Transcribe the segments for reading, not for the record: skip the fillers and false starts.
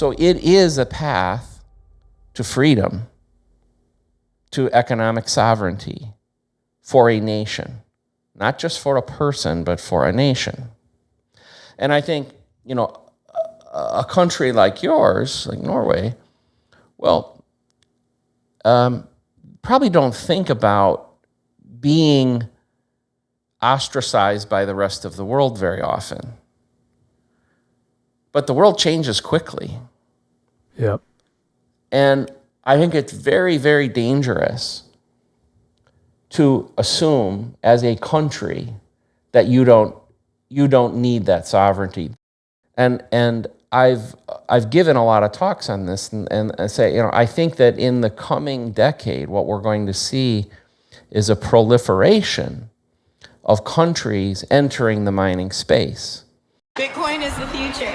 So it is a path to freedom, to economic sovereignty for a nation, not just for a person, but for a nation. And I think, a country like yours, like Norway, well, probably don't think about being ostracized by the rest of the world very often. But the world changes quickly. Yep. And I think it's very, very dangerous to assume as a country that you don't need that sovereignty. And I've given a lot of talks on this and I say, I think that in the coming decade, what we're going to see is a proliferation of countries entering the mining space. Bitcoin is the future.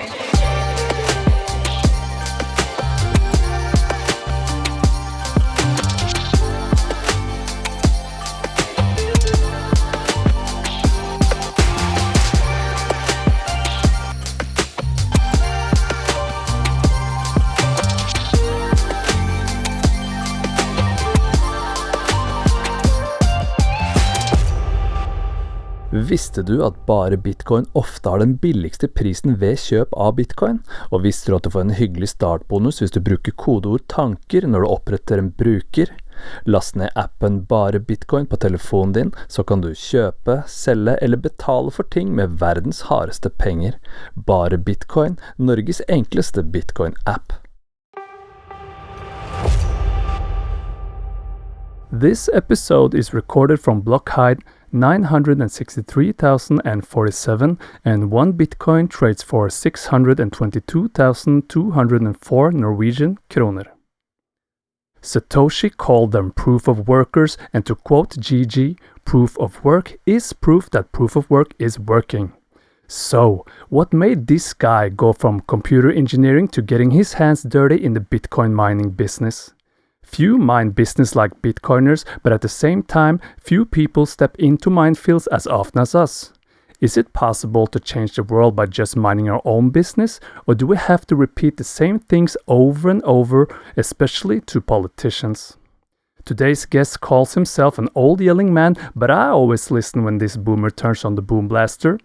Visste du at bare bitcoin ofte har den billigste prisen ved kjøp av bitcoin? Og visste du at du får en hyggelig startbonus hvis du bruker kodeord tanker når du oppretter en bruker? Last ned appen Bare Bitcoin på telefonen din, så kan du kjøpe, selge eller betale for ting med verdens hardeste penger. Bare Bitcoin, Norges enkleste Bitcoin-app. This episode is recorded from block height 963,047 and 1 Bitcoin trades for 622,204 Norwegian kroner. Satoshi called them proof of workers, and to quote Gigi, proof of work is proof that proof of work is working. So, what made this guy go from computer engineering to getting his hands dirty in the Bitcoin mining business? Few mine business like Bitcoiners, but at the same time, few people step into minefields as often as us. Is it possible to change the world by just minding our own business, or do we have to repeat the same things over and over, especially to politicians? Today's guest calls himself an old yelling man, but I always listen when this boomer turns on the boom blaster.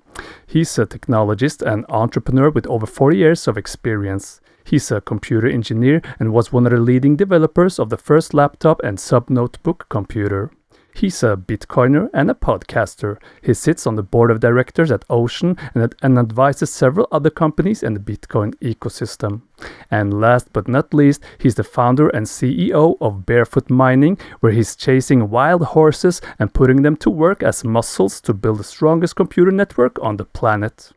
He's a technologist and entrepreneur with over 40 years of experience. He's a computer engineer and was one of the leading developers of the first laptop and sub-notebook computer. He's a Bitcoiner and a podcaster. He sits on the board of directors at Ocean and advises several other companies in the Bitcoin ecosystem. And last but not least, he's the founder and CEO of Barefoot Mining, where he's chasing wild horses and putting them to work as muscles to build the strongest computer network on the planet.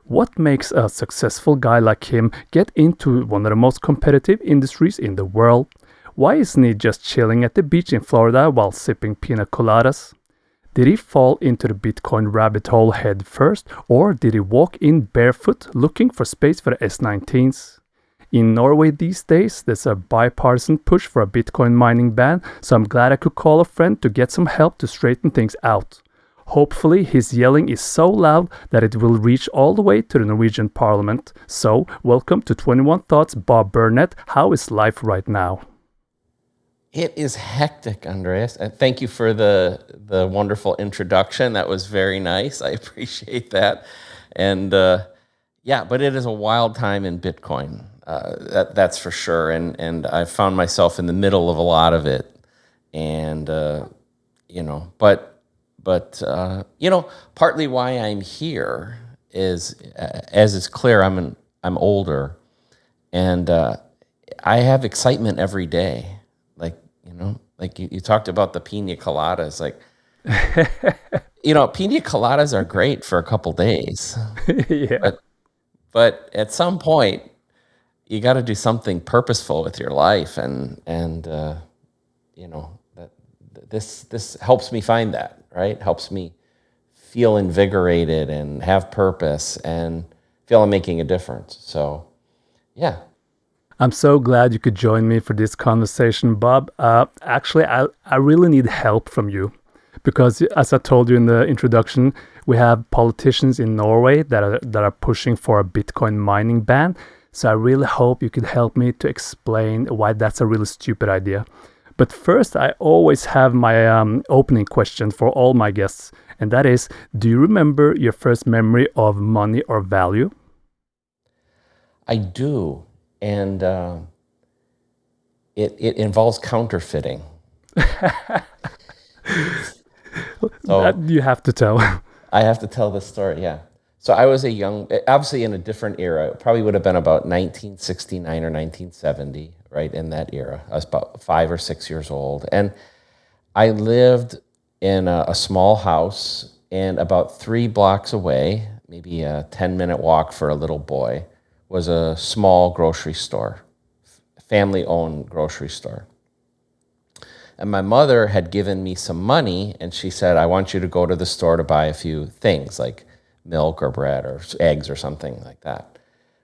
What makes a successful guy like him get into one of the most competitive industries in the world? Why isn't he just chilling at the beach in Florida while sipping pina coladas? Did he fall into the Bitcoin rabbit hole head first, or did he walk in barefoot looking for space for the S19s? In Norway these days, there's a bipartisan push for a Bitcoin mining ban, so I'm glad I could call a friend to get some help to straighten things out. Hopefully his yelling is so loud that it will reach all the way to the Norwegian parliament. So, welcome to 21 Thoughts, Bob Burnett. How is life right now? It is hectic, Andreas. And thank you for the wonderful introduction. That was very nice. I appreciate that. And but it is a wild time in Bitcoin. That's for sure. And I found myself in the middle of a lot of it. And partly why I'm here is, as it's clear, I'm older, and I have excitement every day. Like you talked about the pina coladas. Like, pina coladas are great for a couple days. Yeah. But at some point, you got to do something purposeful with your life, and this helps me find that, right? Helps me feel invigorated and have purpose and feel I'm making a difference. So, yeah. I'm so glad you could join me for this conversation, Bob. Actually, I really need help from you because, as I told you in the introduction, we have politicians in Norway that are pushing for a Bitcoin mining ban. So I really hope you could help me to explain why that's a really stupid idea. But first, I always have my opening question for all my guests, and that is, do you remember your first memory of money or value? I do, and it involves counterfeiting. So That you have to tell. I have to tell this story, yeah. So I was obviously in a different era. It probably would have been about 1969 or 1970, right in that era. I was about 5 or 6 years old. And I lived in a small house, and about 3 blocks away, maybe a 10-minute walk for a little boy, was a small grocery store, family-owned grocery store. And my mother had given me some money, and she said, I want you to go to the store to buy a few things, like milk or bread or eggs or something like that,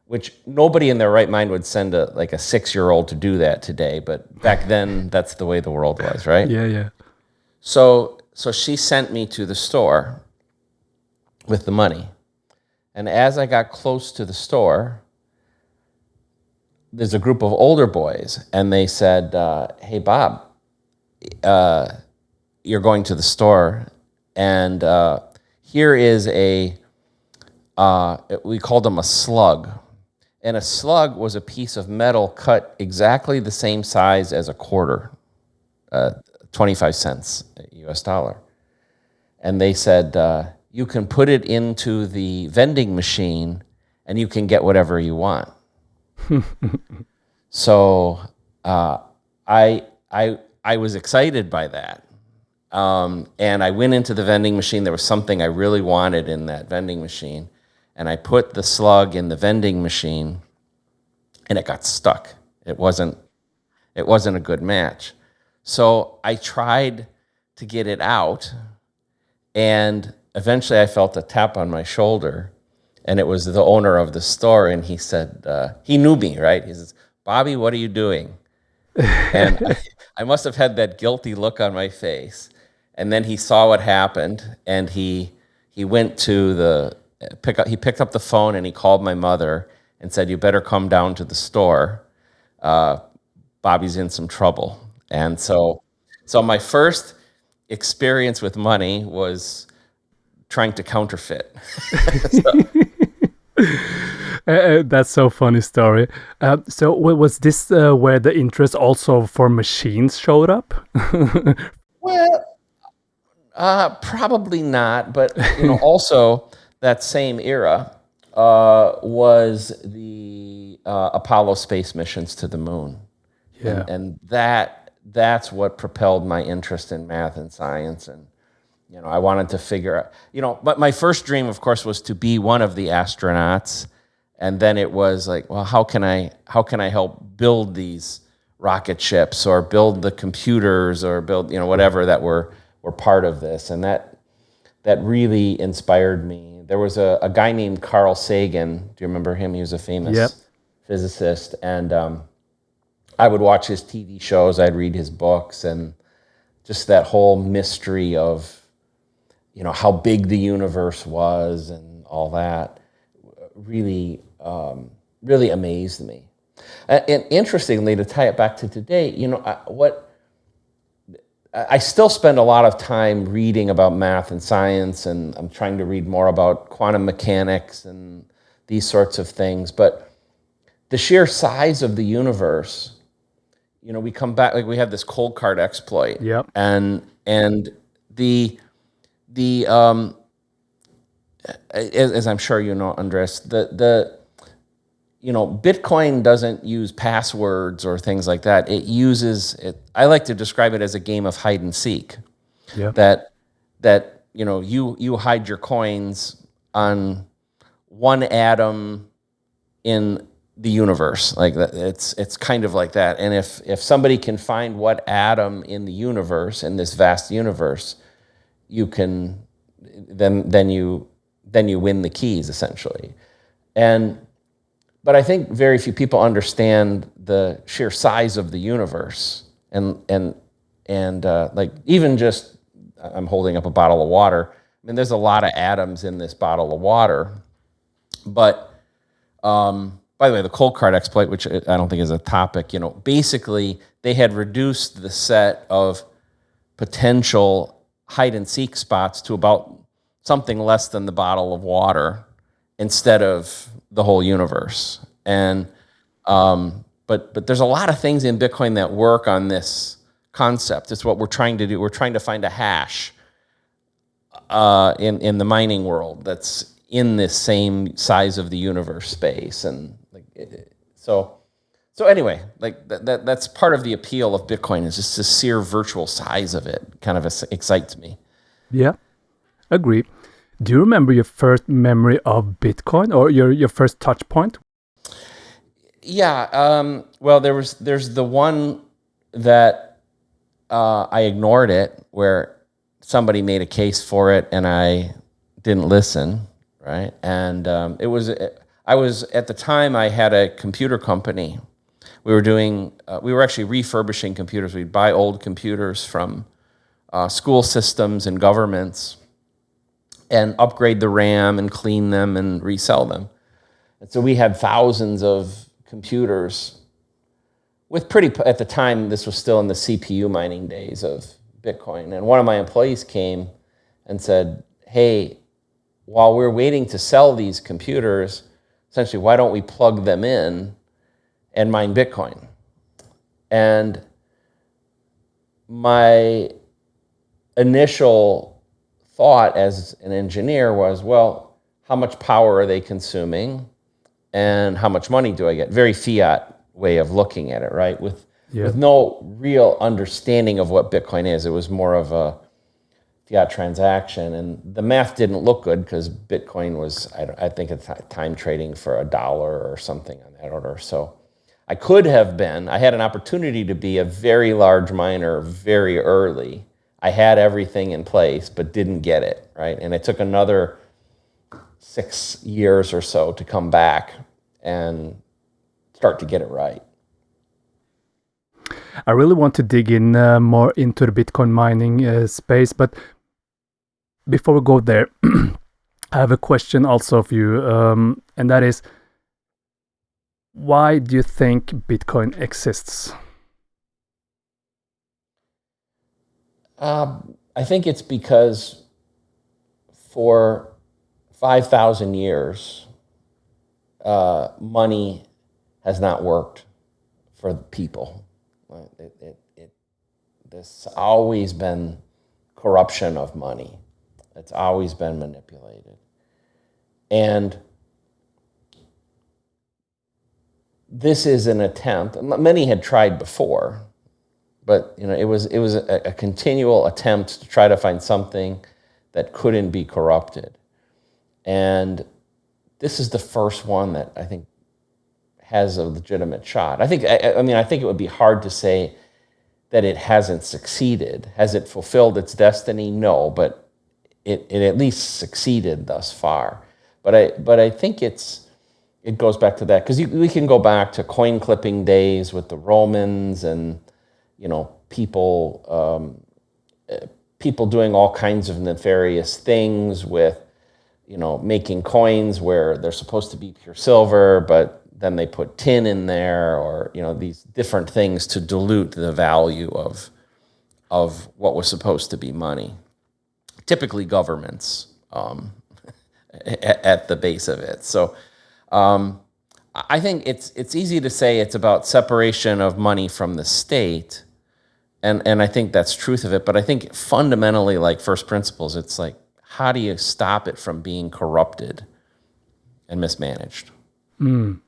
which nobody in their right mind would send a 6-year-old to do that today. But back then, that's the way the world was, right? Yeah. So she sent me to the store with the money. And as I got close to the store, there's a group of older boys, and they said, hey, Bob, you're going to the store, and here is we called them a slug. And a slug was a piece of metal cut exactly the same size as a quarter, 25 cents US dollar. And they said, you can put it into the vending machine and you can get whatever you want. So I was excited by that. And I went into the vending machine. There was something I really wanted in that vending machine. And I put the slug in the vending machine, and it got stuck. It wasn't a good match. So I tried to get it out, and eventually I felt a tap on my shoulder, and it was the owner of the store, and he said, he knew me, right? He says, Bobby, what are you doing? And I must have had that guilty look on my face. And then he saw what happened, and he went to he picked up the phone, and he called my mother and said, you better come down to the store. Bobby's in some trouble. And so my first experience with money was trying to counterfeit. That's so funny story. So was this where the interest also for machines showed up? Well, probably not, but also that same era was the Apollo space missions to the moon. Yeah. And that's what propelled my interest in math and science. And I wanted to figure out, but my first dream, of course, was to be one of the astronauts. And then it was like, well, how can I help build these rocket ships, or build the computers, or build whatever that were part of this. And that really inspired me. There was a guy named Carl Sagan. Do you remember him? He was a famous physicist. And I would watch his TV shows. I'd read his books, and just that whole mystery of how big the universe was and all that really really amazed me. And interestingly, to tie it back to today, I still spend a lot of time reading about math and science, and I'm trying to read more about quantum mechanics and these sorts of things. But the sheer size of the universe, we come back, like we have this cold card exploit. Yep. And the as I'm sure you know, Andreas, Bitcoin doesn't use passwords or things like that. It uses it. I like to describe it as a game of hide and seek. Yeah. That you hide your coins on one atom in the universe. Like that, it's kind of like that. And if somebody can find what atom in the universe, in this vast universe, you can then you win the keys, essentially. But I think very few people understand the sheer size of the universe, and like even just, I'm holding up a bottle of water. I mean, there's a lot of atoms in this bottle of water, but by the way, the cold card exploit, which I don't think is a topic, basically they had reduced the set of potential hide and seek spots to about something less than the bottle of water instead of the whole universe. And but there's a lot of things in Bitcoin that work on this concept. It's what we're trying to do. We're trying to find a hash in the mining world that's in this same size of the universe space, and so anyway, that's part of the appeal of Bitcoin, is just the sheer virtual size of it kind of excites me. Yeah, agree. Do you remember your first memory of Bitcoin, or your first touch point? Yeah, well, there's the one that I ignored it, where somebody made a case for it and I didn't listen, right? And I was at the time, I had a computer company. We were actually refurbishing computers. We'd buy old computers from school systems and governments and upgrade the RAM and clean them and resell them. And so we had thousands of computers with at the time, this was still in the CPU mining days of Bitcoin. And one of my employees came and said, hey, while we're waiting to sell these computers, essentially, why don't we plug them in and mine Bitcoin? And my initial thought as an engineer was, well, how much power are they consuming and how much money do I get? Very fiat way of looking at it, right? With no real understanding of what Bitcoin is. It was more of a fiat transaction, and the math didn't look good because Bitcoin was, I think at the time, trading for $1 or something on that order. So I had an opportunity to be a very large miner very early. I had everything in place, but didn't get it, right? And it took another 6 years or so to come back and start to get it right. I really want to dig in more into the Bitcoin mining space, but before we go there, I have a question also of you, and that is, why do you think Bitcoin exists? I think it's because for 5,000 years, money has not worked for the people. There's always been corruption of money. It's always been manipulated. And this is an attempt. Many had tried before, but it was a continual attempt to try to find something that couldn't be corrupted. And this is the first one that I think has a legitimate shot. I think it would be hard to say that it hasn't succeeded. Has it fulfilled its destiny? No, but it at least succeeded thus far. But I think it goes back to that, because we can go back to coin clipping days with the Romans, and people doing all kinds of nefarious things with making coins where they're supposed to be pure silver, but then they put tin in there, or these different things to dilute the value of what was supposed to be money. Typically governments at the base of it. So I think it's easy to say it's about separation of money from the state, and I think that's truth of it. But I think fundamentally, like first principles, it's like, how do you stop it from being corrupted and mismanaged? Do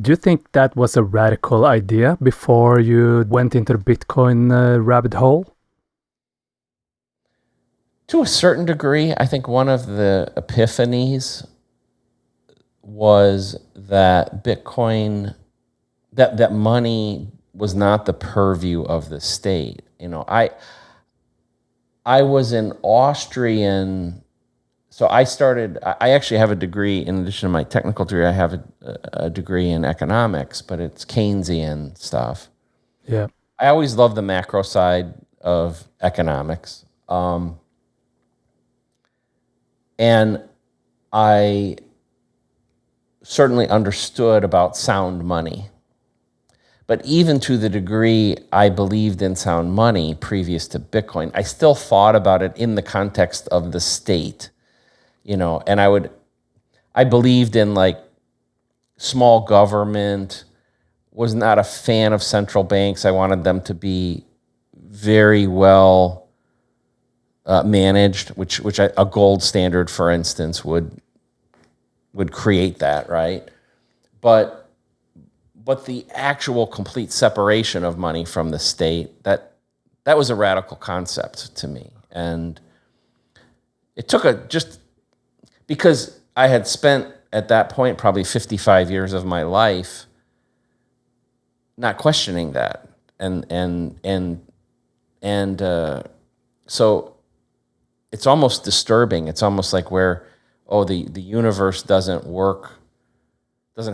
you think that was a radical idea before you went into the Bitcoin rabbit hole? To a certain degree, I think one of the epiphanies was that Bitcoin, that money was not the purview of the state. I was an Austrian, so I actually have a degree, in addition to my technical degree, I have a degree in economics, but it's Keynesian stuff. Yeah. I always loved the macro side of economics. And I certainly understood about sound money. But even to the degree I believed in sound money previous to Bitcoin, I still thought about it in the context of the state, and I believed in like small government, was not a fan of central banks. I wanted them to be very well managed, which a gold standard, for instance, would create that, right? But the actual complete separation of money from the state, that was a radical concept to me. And it took just because I had spent at that point probably 55 years of my life not questioning that. So it's almost disturbing. It's almost like where, the universe doesn't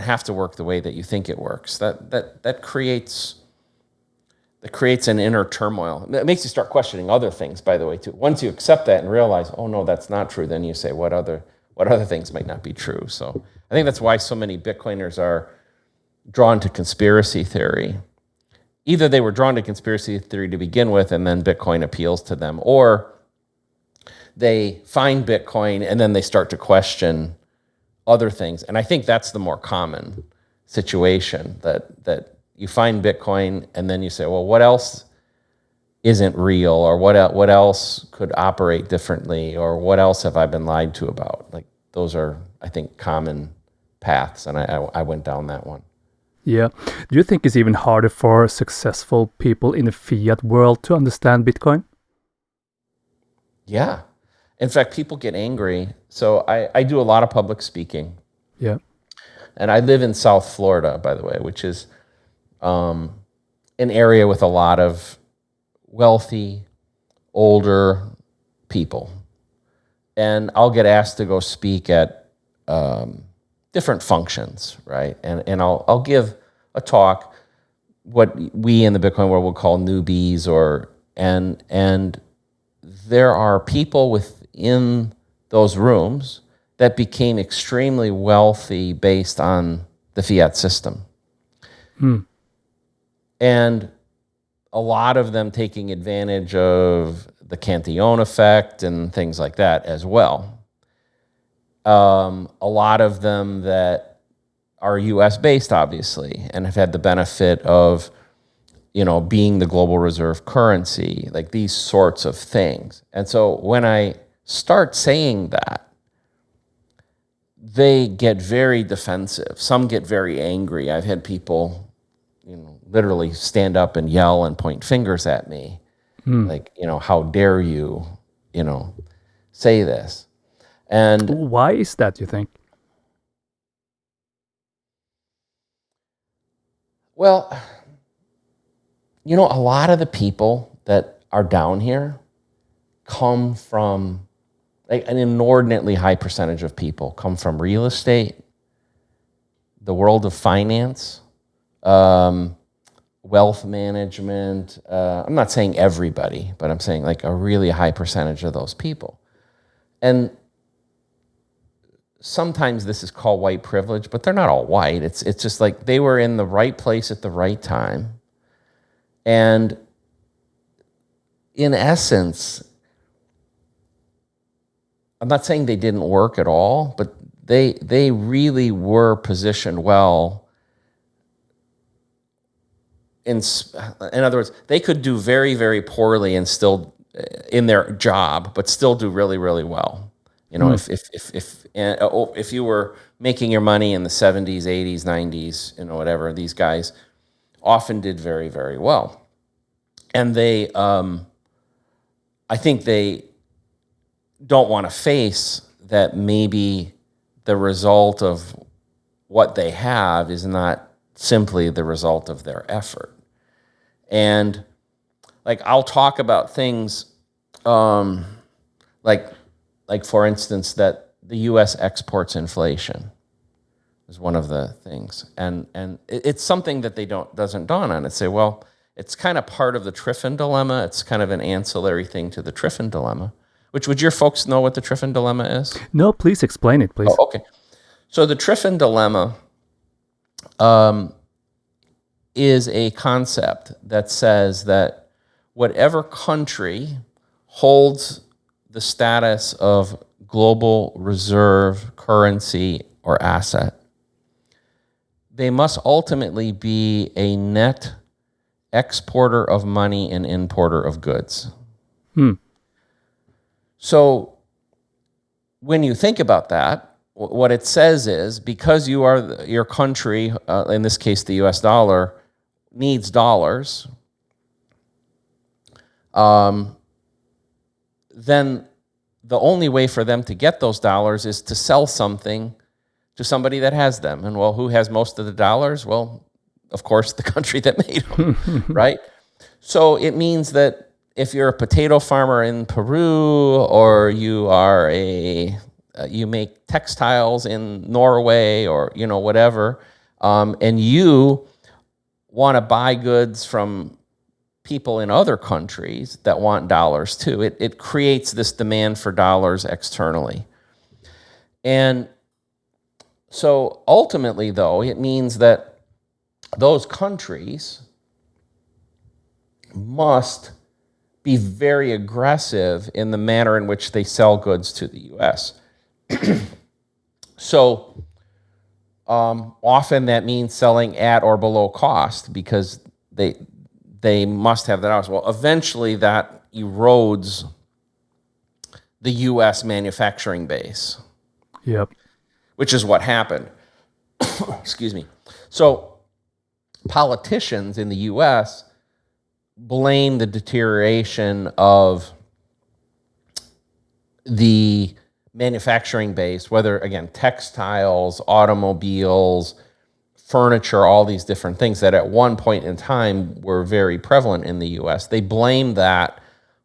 have to work the way that you think it works. That creates an inner turmoil. It makes you start questioning other things, by the way, too. Once you accept that and realize, oh no, that's not true, then you say, what other things might not be true? So I think that's why so many Bitcoiners are drawn to conspiracy theory. Either they were drawn to conspiracy theory to begin with, and then Bitcoin appeals to them, or they find Bitcoin and then they start to question other things. And I think that's the more common situation, that you find Bitcoin and then you say, well, what else isn't real, or what else could operate differently, or what else have I been lied to about? Like, those are, I think, common paths, and I went down that one. Yeah. Do you think it's even harder for successful people in the fiat world to understand Bitcoin? Yeah. In fact, people get angry. So I do a lot of public speaking. Yeah. And I live in South Florida, by the way, which is an area with a lot of wealthy, older people. And I'll get asked to go speak at different functions, right? And I'll give a talk, what we in the Bitcoin world would call newbies, and there are people within those rooms that became extremely wealthy based on the fiat system. And a lot of them taking advantage of the Cantillon effect and things like that as well. A lot of them that are US based, obviously, and have had the benefit of, being the global reserve currency, like these sorts of things. And so when I start saying that, they get very defensive. Some get very angry. I've had people, literally stand up and yell and point fingers at me. Like, how dare you, say this? And why is that, you think? Well, a lot of the people that are down here come from, like, an inordinately high percentage of people come from real estate, the world of finance, wealth management. I'm not saying everybody, but I'm saying like a really high percentage of those people. And sometimes this is called white privilege, but they're not all white. It's just like they were in the right place at the right time. And in essence, I'm not saying they didn't work at all, but they really were positioned well. In other words, they could do very, very poorly and still in their job, but still do really, really well. If you were making your money in the 70s, 80s, 90s, whatever, these guys often did very, very well. And they, I think they don't want to face that maybe the result of what they have is not simply the result of their effort. And like, I'll talk about things like for instance, that the U.S. exports inflation is one of the things. And it's something that doesn't dawn on. It's say, well, it's kind of part of the Triffin dilemma. It's kind of an ancillary thing to the Triffin dilemma, which, would your folks know what the Triffin dilemma is? No, please explain it, please. Oh, okay. So the Triffin dilemma is a concept that says that whatever country holds the status of global reserve currency or asset, they must ultimately be a net exporter of money and importer of goods. So when you think about that, what it says is because your country, in this case the US dollar, needs dollars, then the only way for them to get those dollars is to sell something to somebody that has them. And well, who has most of the dollars? Well, of course, the country that made them, right? So it means that if you're a potato farmer in Peru, or you are you make textiles in Norway, or whatever, and you want to buy goods from people in other countries that want dollars too, it creates this demand for dollars externally. And so ultimately, though, it means that those countries must be very aggressive in the manner in which they sell goods to the U.S. So often that means selling at or below cost because they must have that out. Well, eventually that erodes the U.S. manufacturing base. Yep. Which is what happened. Excuse me. So politicians in the U.S. blame the deterioration of the manufacturing base, whether, again, textiles, automobiles, furniture, all these different things that at one point in time were very prevalent in the U.S. They blame that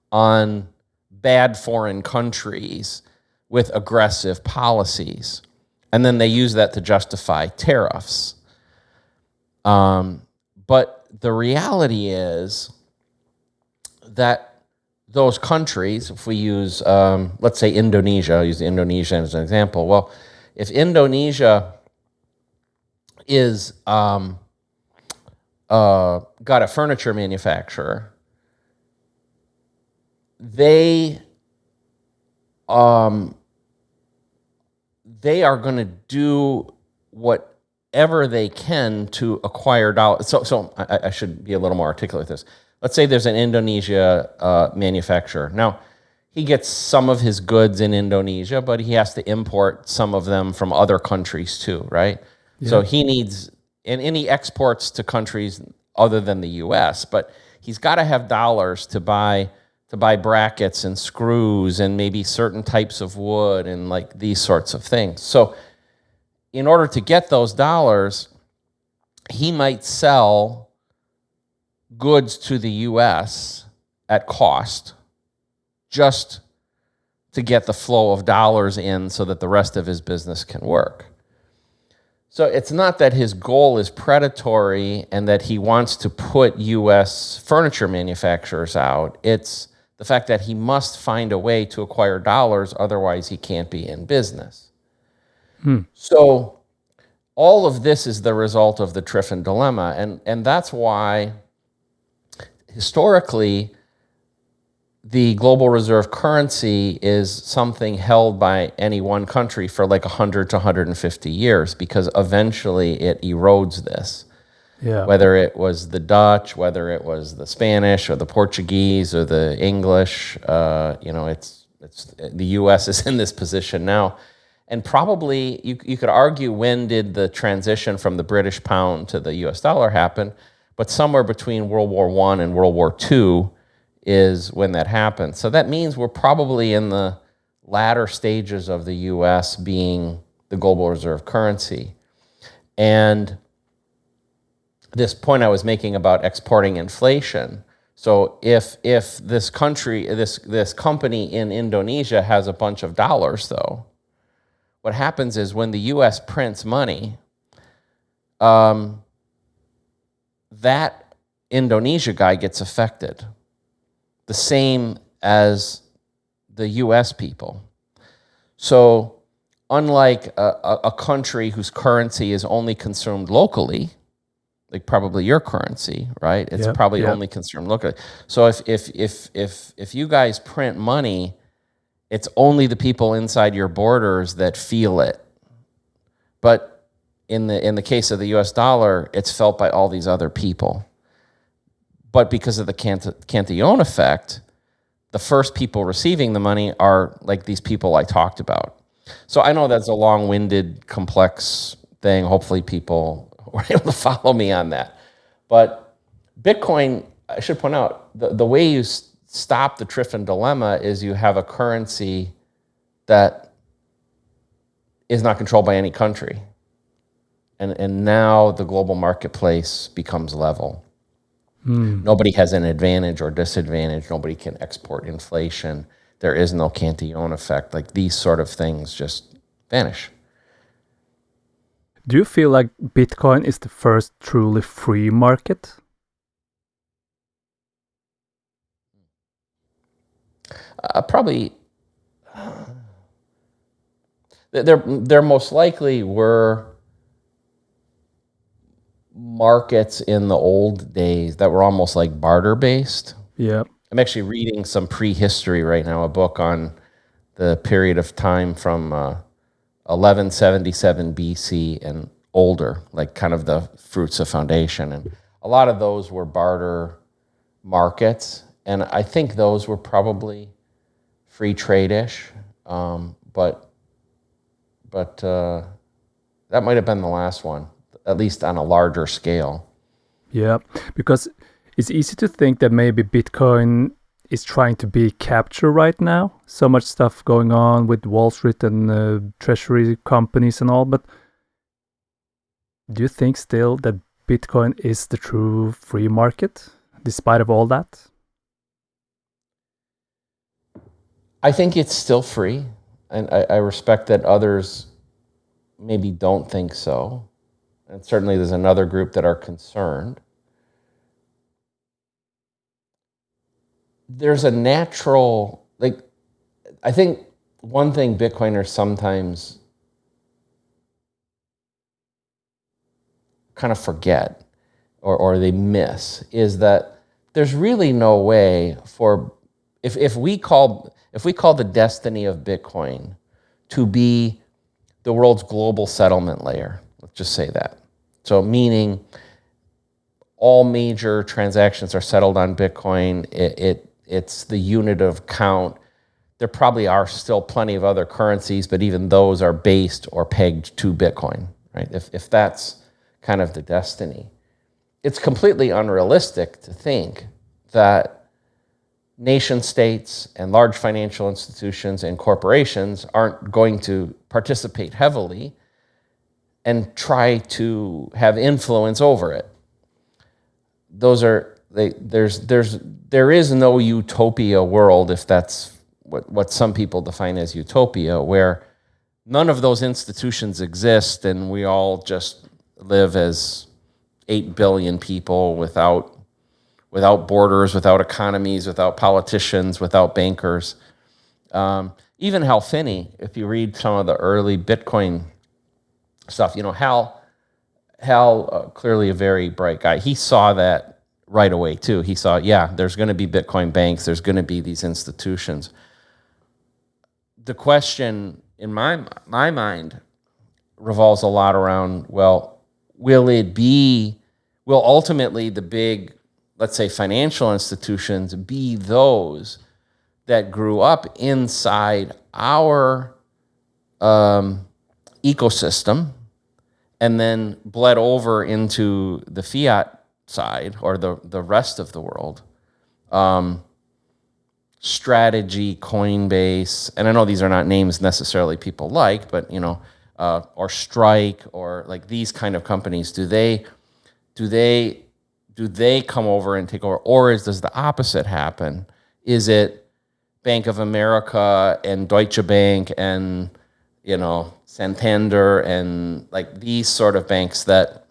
on bad foreign countries with aggressive policies. And then they use that to justify tariffs. But the reality is that those countries, if we use, let's say Indonesia, I'll use Indonesia as an example. Well, if Indonesia is got a furniture manufacturer, they are going to do whatever they can to acquire dollars. So I should be a little more articulate with this. Let's say there's an Indonesia manufacturer. Now, he gets some of his goods in Indonesia, but he has to import some of them from other countries too, right? Yeah. So he needs, and he exports to countries other than the U.S., but he's got to have dollars to buy brackets and screws and maybe certain types of wood and like these sorts of things. So in order to get those dollars, he might sell goods to the U.S. at cost just to get the flow of dollars in so that the rest of his business can work. So it's not that his goal is predatory and that he wants to put U.S. furniture manufacturers out. It's the fact that he must find a way to acquire dollars, otherwise he can't be in business. So all of this is the result of the Triffin dilemma, and that's why historically the global reserve currency is something held by any one country for like 100 to 150 years, because eventually it erodes this. Yeah. Whether it was the Dutch, whether it was the Spanish or the Portuguese or the English, it's the U.S. is in this position now. And probably you could argue, when did the transition from the British pound to the U.S. dollar happen? But somewhere between World War I and World War II is when that happened. So that means we're probably in the latter stages of the U.S. being the global reserve currency. And this point I was making about exporting inflation. So if this country, this company in Indonesia has a bunch of dollars, though, what happens is when the U.S. prints money, that Indonesia guy gets affected, the same as the U.S. people. So unlike a country whose currency is only consumed locally, like probably your currency, right? It's probably only consumed locally. So if you guys print money, it's only the people inside your borders that feel it. But in the case of the US dollar, it's felt by all these other people. But because of the Cantillon effect, the first people receiving the money are like these people I talked about. So I know that's a long-winded, complex thing. Hopefully people were able to follow me on that. But Bitcoin, I should point out, the way you stop the Triffin dilemma is you have a currency that is not controlled by any country. And now the global marketplace becomes level. Nobody has an advantage or disadvantage. Nobody can export inflation. There is no Cantillon effect. Like these sort of things just vanish. Do you feel like Bitcoin is the first truly free market? Probably. There most likely were markets in the old days that were almost like barter based. Yeah. I'm actually reading some prehistory right now, a book on the period of time from 1177 BC and older, like kind of the fruits of foundation. And a lot of those were barter markets. And I think those were probably free trade-ish. But that might have been the last one, at least on a larger scale. Yeah, because it's easy to think that maybe Bitcoin is trying to be captured right now. So much stuff going on with Wall Street and treasury companies and all. But do you think still that Bitcoin is the true free market, despite of all that? I think it's still free. And I respect that others maybe don't think so. And certainly there's another group that are concerned. There's a natural, like, I think one thing Bitcoiners sometimes kind of forget or they miss is that there's really no way for, if we call the destiny of Bitcoin to be the world's global settlement layer, let's just say that. So meaning all major transactions are settled on Bitcoin. It's the unit of count. There probably are still plenty of other currencies, but even those are based or pegged to Bitcoin, right? If that's kind of the destiny. It's completely unrealistic to think that nation states and large financial institutions and corporations aren't going to participate heavily and try to have influence over it. There is no utopia world, if that's what some people define as utopia, where none of those institutions exist and we all just live as 8 billion people without borders, without economies, without politicians, without bankers. Even Hal Finney, if you read some of the early Bitcoin stuff, Hal, clearly a very bright guy. He saw that right away too. He saw, there's going to be Bitcoin banks. There's going to be these institutions. The question in my mind revolves a lot around, well, will ultimately the big, let's say, financial institutions be those that grew up inside our ecosystem and then bled over into the fiat side or the rest of the world? Strategy, Coinbase, and I know these are not names necessarily people like, but or Strike or like these kind of companies, do they come over and take over, or does the opposite happen? Is it Bank of America and Deutsche Bank and Santander and like these sort of banks that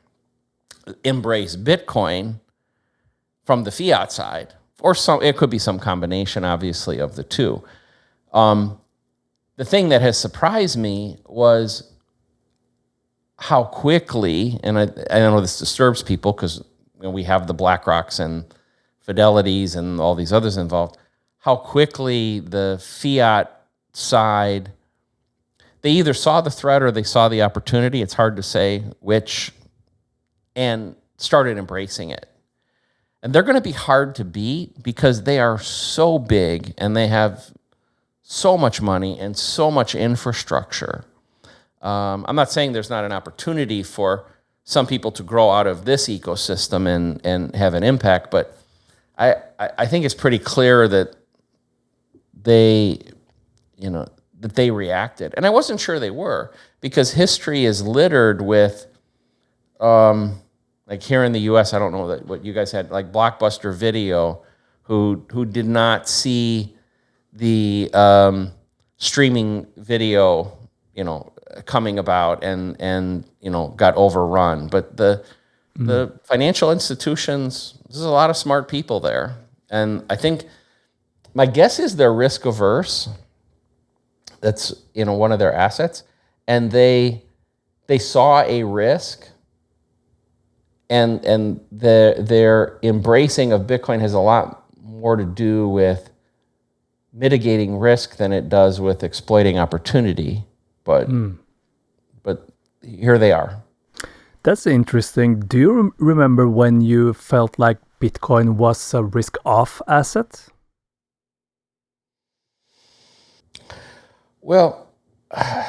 embrace Bitcoin from the fiat side, or it could be some combination, obviously, of the two. the thing that has surprised me was how quickly, and I know this disturbs people because we have the BlackRocks and Fidelities and all these others involved, how quickly the fiat side, they either saw the threat or they saw the opportunity, it's hard to say which, and started embracing it. And they're going to be hard to beat because they are so big and they have so much money and so much infrastructure. I'm not saying there's not an opportunity for some people to grow out of this ecosystem and have an impact, but I think it's pretty clear that they reacted. And I wasn't sure they were, because history is littered with, like here in the US, I don't know what you guys had, like Blockbuster Video, who did not see the streaming video, coming about and got overrun. But the financial institutions, there's a lot of smart people there. And I think my guess is they're risk averse. That's one of their assets. And they saw a risk, and their embracing of Bitcoin has a lot more to do with mitigating risk than it does with exploiting opportunity. But here they are. That's interesting. Do you remember when you felt like Bitcoin was a risk-off asset? Well, I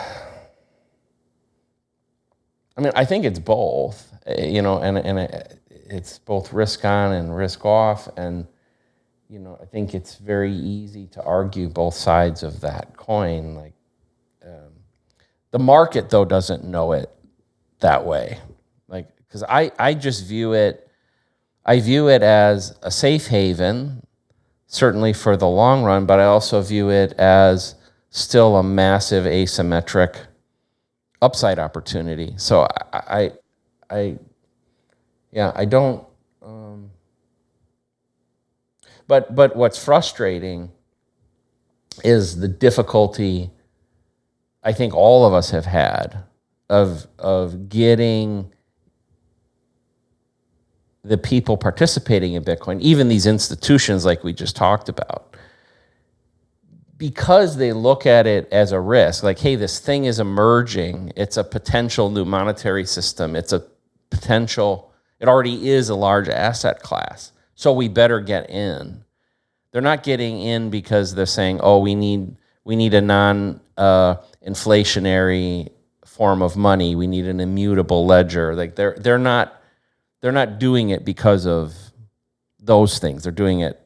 mean, I think it's both, and it's both risk on and risk off. And, I think it's very easy to argue both sides of that coin. Like, the market, though, doesn't know it that way. Like, because I just view it as a safe haven, certainly for the long run, but I also view it as still a massive asymmetric upside opportunity. So I don't. But what's frustrating is the difficulty I think all of us have had of getting the people participating in Bitcoin, even these institutions like we just talked about, because they look at it as a risk, like, hey, this thing is emerging. It's a potential new monetary system. It already is a large asset class. So we better get in. They're not getting in because they're saying, oh, we need a non-inflationary form of money. We need an immutable ledger. Like they're not doing it because of those things. They're doing it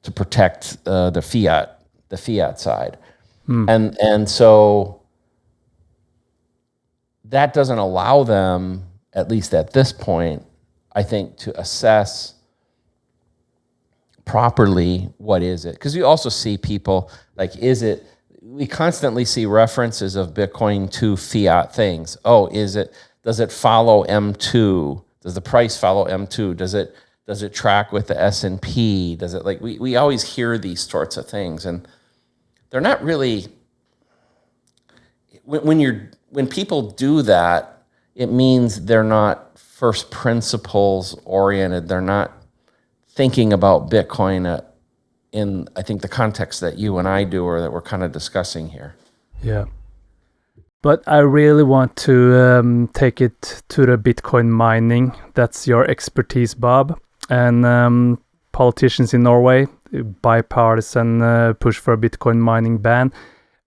to protect the fiat side. And so that doesn't allow them, at least at this point, I think, to assess properly what is it. Because you also see people like, we constantly see references of Bitcoin to fiat things. Oh, does it follow M2? Does the price follow M2? Does it track with the S&P? Does it, like, we always hear these sorts of things, and they're not really, when people do that, it means they're not first principles oriented. They're not thinking about Bitcoin in, I think, the context that you and I do, or that we're kind of discussing here. Yeah. But I really want to take it to the Bitcoin mining. That's your expertise, Bob. And politicians in Norway, bipartisan push for a Bitcoin mining ban.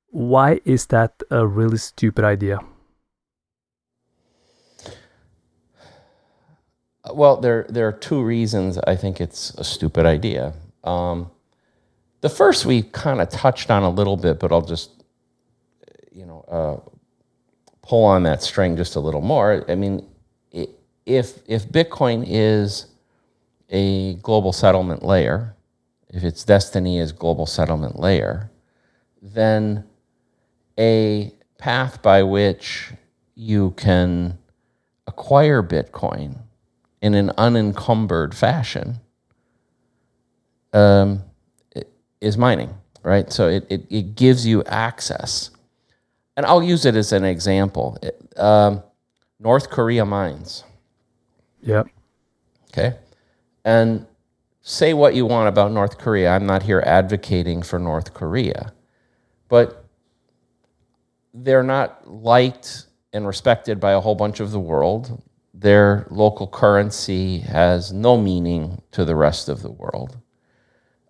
Why is that a really stupid idea? Well, there are two reasons I think it's a stupid idea. The first we kind of touched on a little bit, but I'll just pull on that string just a little more. I mean, if Bitcoin is a global settlement layer, if its destiny is global settlement layer, then a path by which you can acquire Bitcoin in an unencumbered fashion is mining. right? So it gives you access. And I'll use it as an example. North Korea mines, Yeah. okay? And say what you want about North Korea. I'm not here advocating for North Korea. But they're not liked and respected by a whole bunch of the world. Their local currency has no meaning to the rest of the world.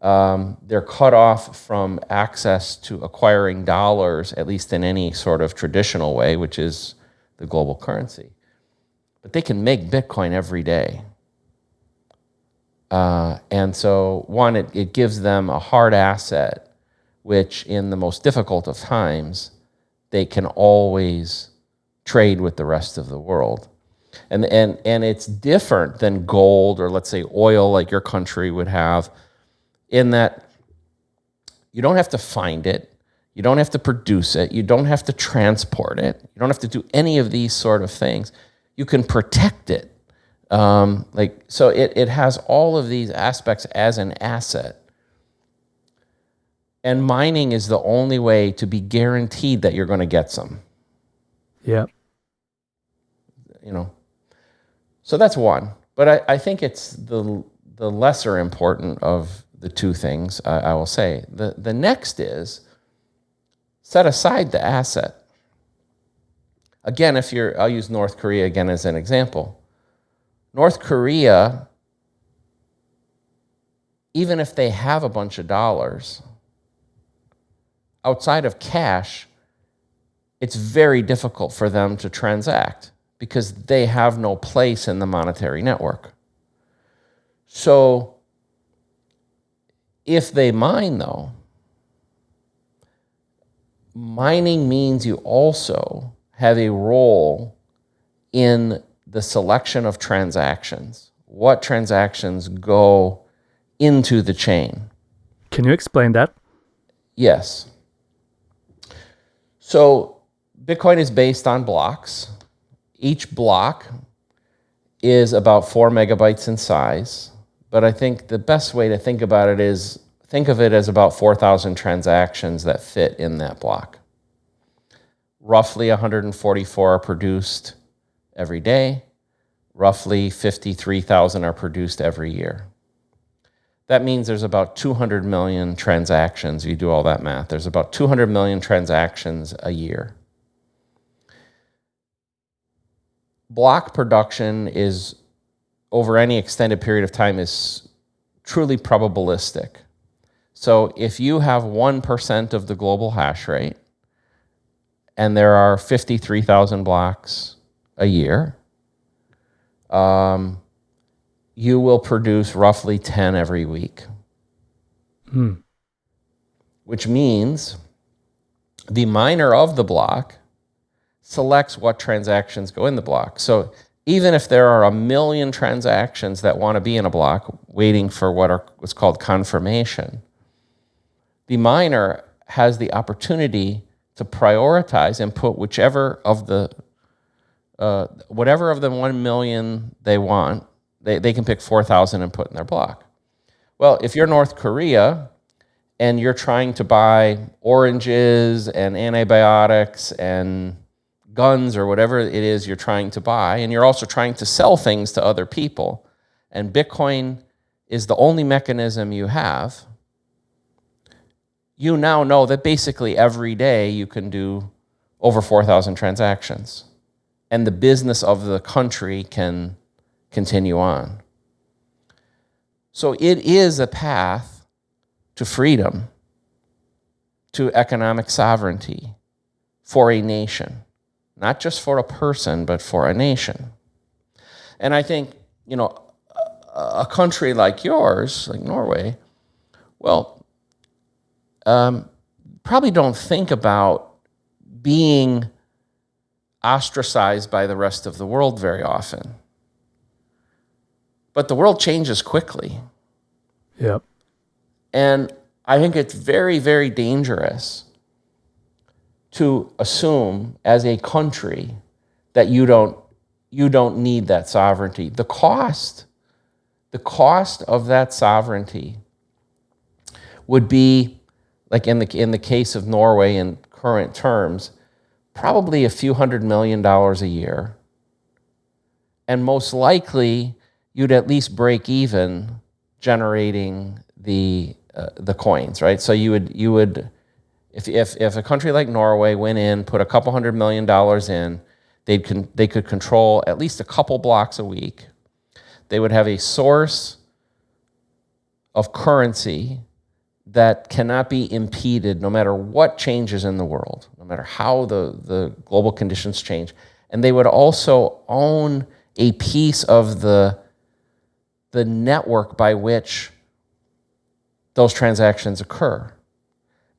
They're cut off from access to acquiring dollars, at least in any sort of traditional way, which is the global currency. But they can make Bitcoin every day. And so, one, it gives them a hard asset, which in the most difficult of times, they can always trade with the rest of the world. And it's different than gold or, let's say, oil like your country would have, in that you don't have to find it, you don't have to produce it, you don't have to transport it, you don't have to do any of these sort of things. You can protect it. So it has all of these aspects as an asset. And mining is the only way to be guaranteed that you're going to get some. Yeah. So that's one. But I think it's the lesser important of the two things, I will say. The next is set aside the asset. Again, I'll use North Korea again as an example. North Korea, even if they have a bunch of dollars, outside of cash, it's very difficult for them to transact because they have no place in the monetary network. So if they mine, though, mining means you also have a role in the selection of transactions. What transactions go into the chain? Can you explain that? Yes. So Bitcoin is based on blocks. Each block is about 4 megabytes in size. But I think the best way to think about it is think of it as about 4,000 transactions that fit in that block. Roughly 144 are produced every day. Roughly 53,000 are produced every year. That means there's about 200 million transactions. You do all that math. There's about 200 million transactions a year. Block production is, over any extended period of time, is truly probabilistic. So if you have 1% of the global hash rate, and there are 53,000 blocks a year, you will produce roughly 10 every week. Which means the miner of the block selects what transactions go in the block. So even if there are 1 million transactions that want to be in a block waiting for what's called confirmation, the miner has the opportunity to prioritize and put whatever of the 1 million they want. They can pick 4,000 and put in their block. Well, if you're North Korea and you're trying to buy oranges and antibiotics and guns or whatever it is you're trying to buy, and you're also trying to sell things to other people, and Bitcoin is the only mechanism you have, you now know that basically every day you can do over 4,000 transactions, and the business of the country can continue on. So it is a path to freedom, to economic sovereignty for a nation, not just for a person, but for a nation. And I think, a country like yours, like Norway, probably don't think about being ostracized by the rest of the world very often. But the world changes quickly. Yep. And I think it's very, very dangerous to assume as a country that you don't need that sovereignty. The cost of that sovereignty would be like in the case of Norway in current terms, probably a few $100 million a year. And most likely, you'd at least break even generating the coins, right? So you would if a country like Norway went in, put a couple $100 million in, they could control at least a couple blocks a week. They would have a source of currency that cannot be impeded no matter what changes in the world, no matter how the global conditions change. And they would also own a piece of the network by which those transactions occur.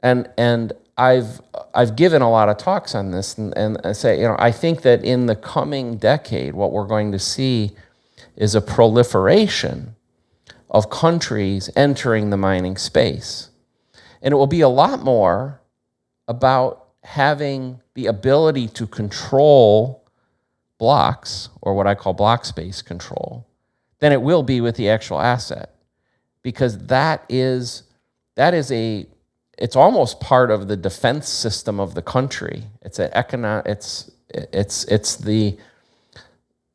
And I've given a lot of talks on this and I say, I think that in the coming decade, what we're going to see is a proliferation of countries entering the mining space. And it will be a lot more about having the ability to control blocks, or what I call block space control, than it will be with the actual asset. Because it's almost part of the defense system of the country. It's the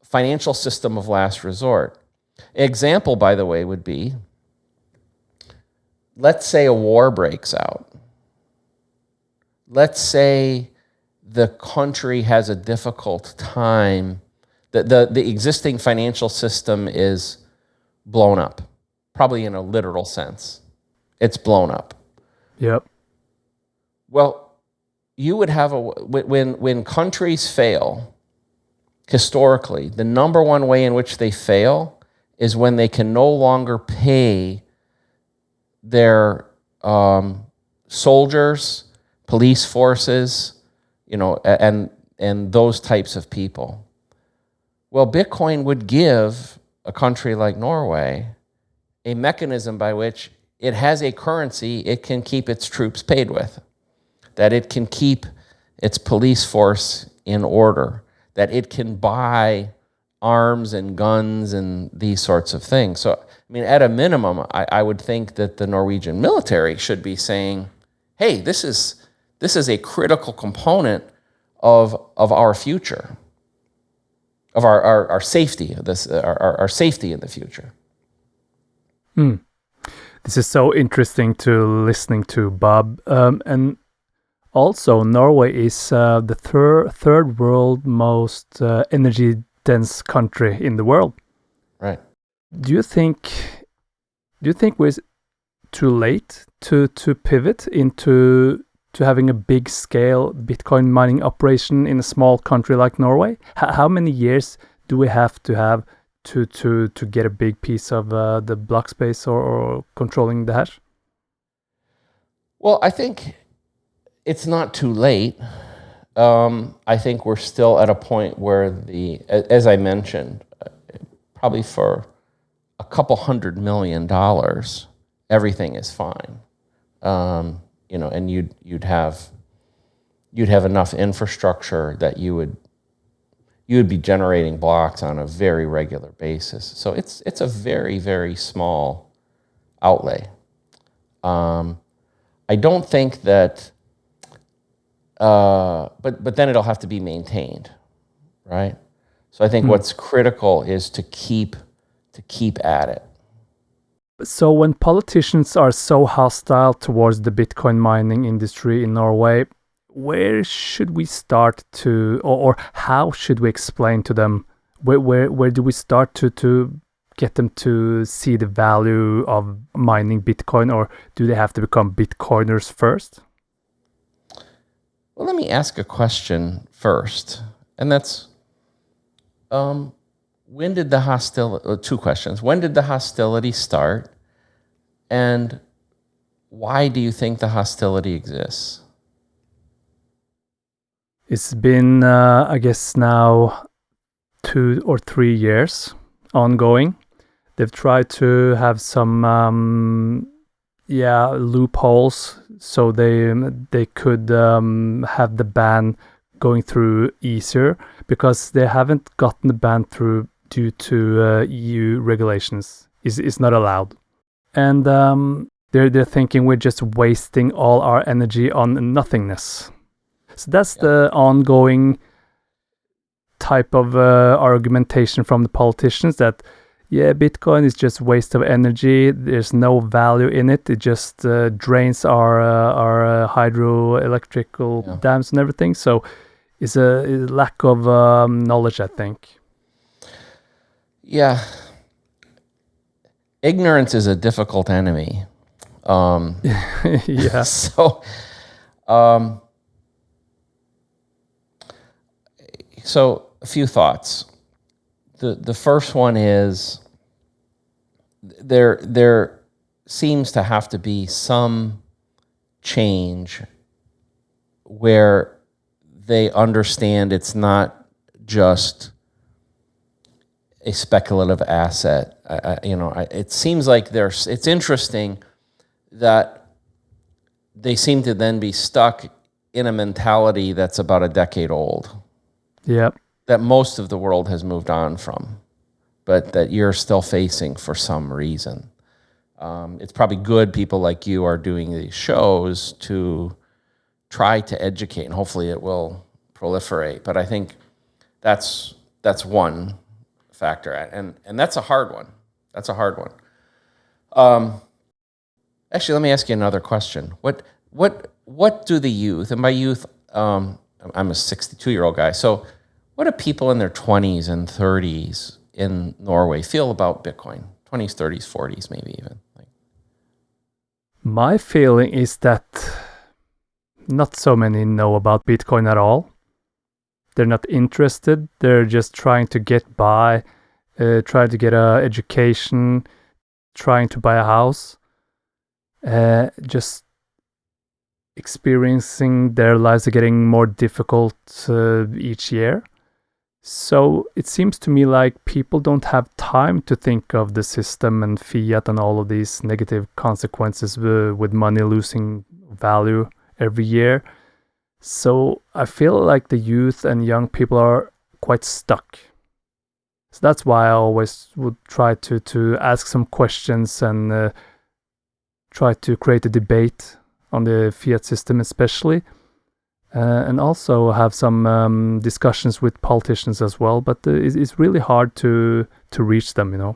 financial system of last resort. Example, by the way, would be, let's say a war breaks out. Let's say the country has a difficult time. The existing financial system is blown up, probably in a literal sense. It's blown up. Yep. Well, you would have when countries fail, historically, the number one way in which they fail is when they can no longer pay their soldiers, police forces, and those types of people. Well, Bitcoin would give a country like Norway a mechanism by which it has a currency it can keep its troops paid with, that it can keep its police force in order, that it can buy arms and guns and these sorts of things. So, at a minimum, I would think that the Norwegian military should be saying, hey, this is a critical component of our future, of our safety, our safety in the future. This is so interesting to listening to, Bob. And also, Norway is the third world most energy-dense country in the world. Right. Do you think we're too late to pivot into having a big scale Bitcoin mining operation in a small country like Norway? How many years do we have to get a big piece of the block space or controlling the hash? Well, I think it's not too late. I think we're still at a point where as I mentioned, probably for a couple $100 million, everything is fine. And you'd have enough infrastructure that you would be generating blocks on a very regular basis. So it's a very, very small outlay. I don't think that, but then it'll have to be maintained, right? So I think what's critical is to keep at it. So when politicians are so hostile towards the Bitcoin mining industry in Norway, where should we start to, or how should we explain to them? Where do we start to get them to see the value of mining Bitcoin, or do they have to become Bitcoiners first? Well, let me ask a question first, and that's, when did the hostility? Two questions. When did the hostility start, and why do you think the hostility exists? It's been, I guess, now 2 or 3 years ongoing. They've tried to have some, loopholes so they could have the ban going through easier, because they haven't gotten the ban through due to EU regulations. It's not allowed. And They're thinking we're just wasting all our energy on nothingness. So that's the ongoing type of argumentation from the politicians that, yeah, Bitcoin is just waste of energy. There's no value in it. It just drains our hydroelectrical dams and everything. So it's a lack of knowledge, I think. Yeah. Ignorance is a difficult enemy. Yeah. So a few thoughts. The first one is there seems to have to be some change where they understand it's not just a speculative asset. It seems like it's interesting that they seem to then be stuck in a mentality that's about a decade old. Yeah. That most of the world has moved on from, but that you're still facing for some reason. It's probably good people like you are doing these shows to try to educate, and hopefully it will proliferate. But I think that's one factor, and that's a hard one. That's a hard one. Actually, let me ask you another question. What do the youth, and by youth, I'm a 62-year-old guy, so what do people in their 20s and 30s in Norway feel about Bitcoin? 20s, 30s, 40s, maybe even. My feeling is that not so many know about Bitcoin at all. They're not interested. They're just trying to get by, trying to get an education, trying to buy a house, just experiencing their lives are getting more difficult each year. So it seems to me like people don't have time to think of the system and fiat and all of these negative consequences with money losing value every year. So I feel like the youth and young people are quite stuck. So that's why I always would try to ask some questions and try to create a debate on the fiat system especially. And also have some discussions with politicians as well, but it's really hard to reach them, Okay.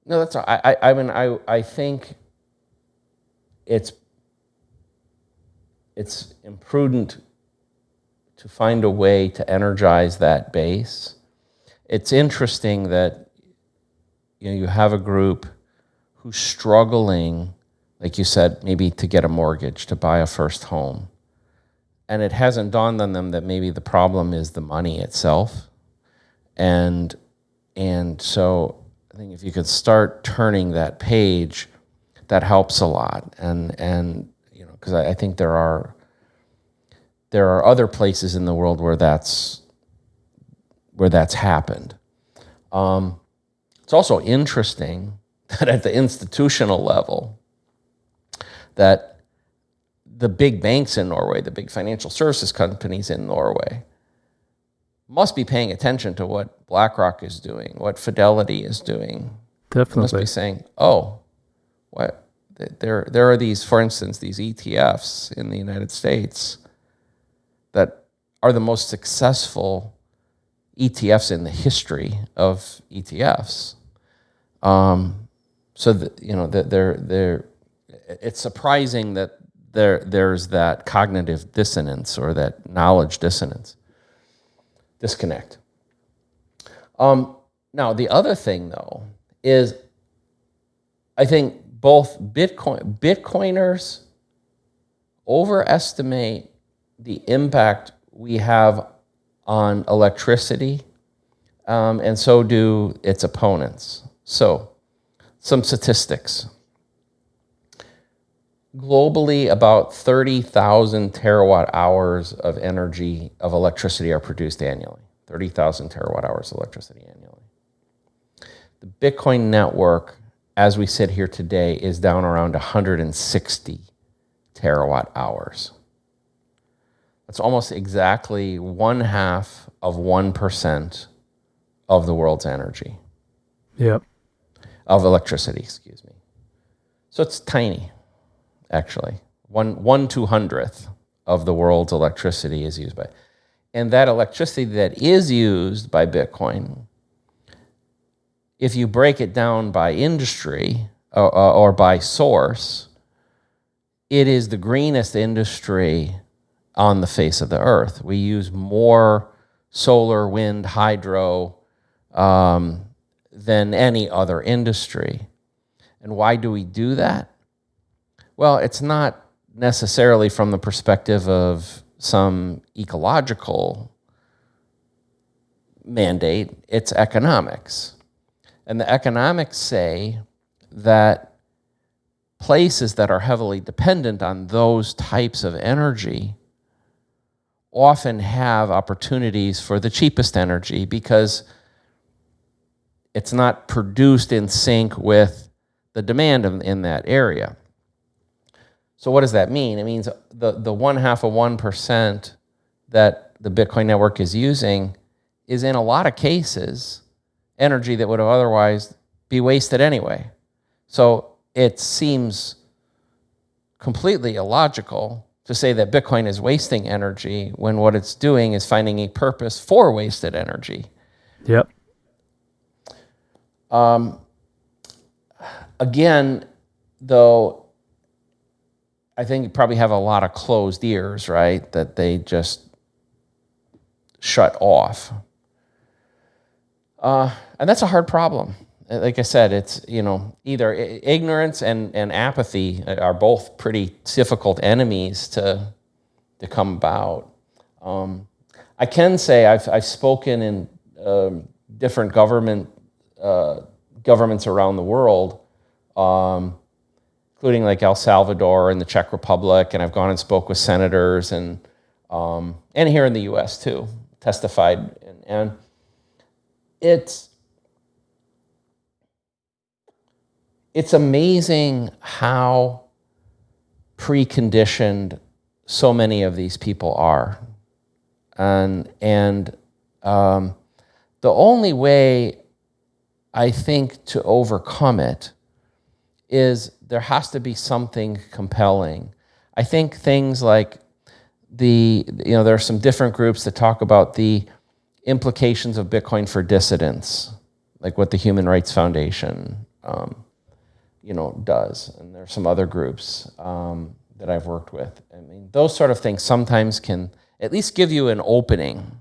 No, that's all. I think it's imprudent to find a way to energize that base. It's interesting that you have a group who's struggling, like you said, maybe to get a mortgage, to buy a first home. And it hasn't dawned on them that maybe the problem is the money itself. And so I think if you could start turning that page, that helps a lot. And because I think there are other places in the world where that's happened. It's also interesting that at the institutional level, that the big banks in Norway, the big financial services companies in Norway, must be paying attention to what BlackRock is doing, what Fidelity is doing. Definitely. They must be saying, oh, what? There are these, for instance, these ETFs in the United States that are the most successful ETFs in the history of ETFs. So that, it's surprising that there's that cognitive dissonance or that knowledge disconnect. Now, the other thing, though, is I think both Bitcoiners overestimate the impact we have on electricity, and so do its opponents. So, some statistics. Globally, about 30,000 terawatt hours of electricity are produced annually. 30,000 terawatt hours of electricity annually. The Bitcoin network, as we sit here today, is down around 160 terawatt hours. That's almost exactly 1/2 of 1% of the world's energy. Yep. of electricity, excuse me. So it's tiny, actually. One 200th of the world's electricity is used by. And that electricity that is used by Bitcoin, if you break it down by industry or by source, it is the greenest industry on the face of the earth. We use more solar, wind, hydro than any other industry. And why do we do that? Well, it's not necessarily from the perspective of some ecological mandate. It's economics. And the economics say that places that are heavily dependent on those types of energy often have opportunities for the cheapest energy because it's not produced in sync with the demand in that area. So what does that mean? It means the 0.5% that the Bitcoin network is using is in a lot of cases energy that would have otherwise be wasted anyway. So it seems completely illogical to say that Bitcoin is wasting energy when what it's doing is finding a purpose for wasted energy. Yep. Again, though, I think you probably have a lot of closed ears, right? That they just shut off. And that's a hard problem. Like I said, it's, either ignorance and apathy are both pretty difficult enemies to come about. I can say I've spoken in different governments around the world, including like El Salvador and the Czech Republic, and I've gone and spoke with senators and here in the U.S. too, testified, and it's amazing how preconditioned so many of these people are, and the only way I think to overcome it is there has to be something compelling. I think things like there are some different groups that talk about the implications of Bitcoin for dissidents, like what the Human Rights Foundation, does. And there are some other groups that I've worked with. I mean, those sort of things sometimes can at least give you an opening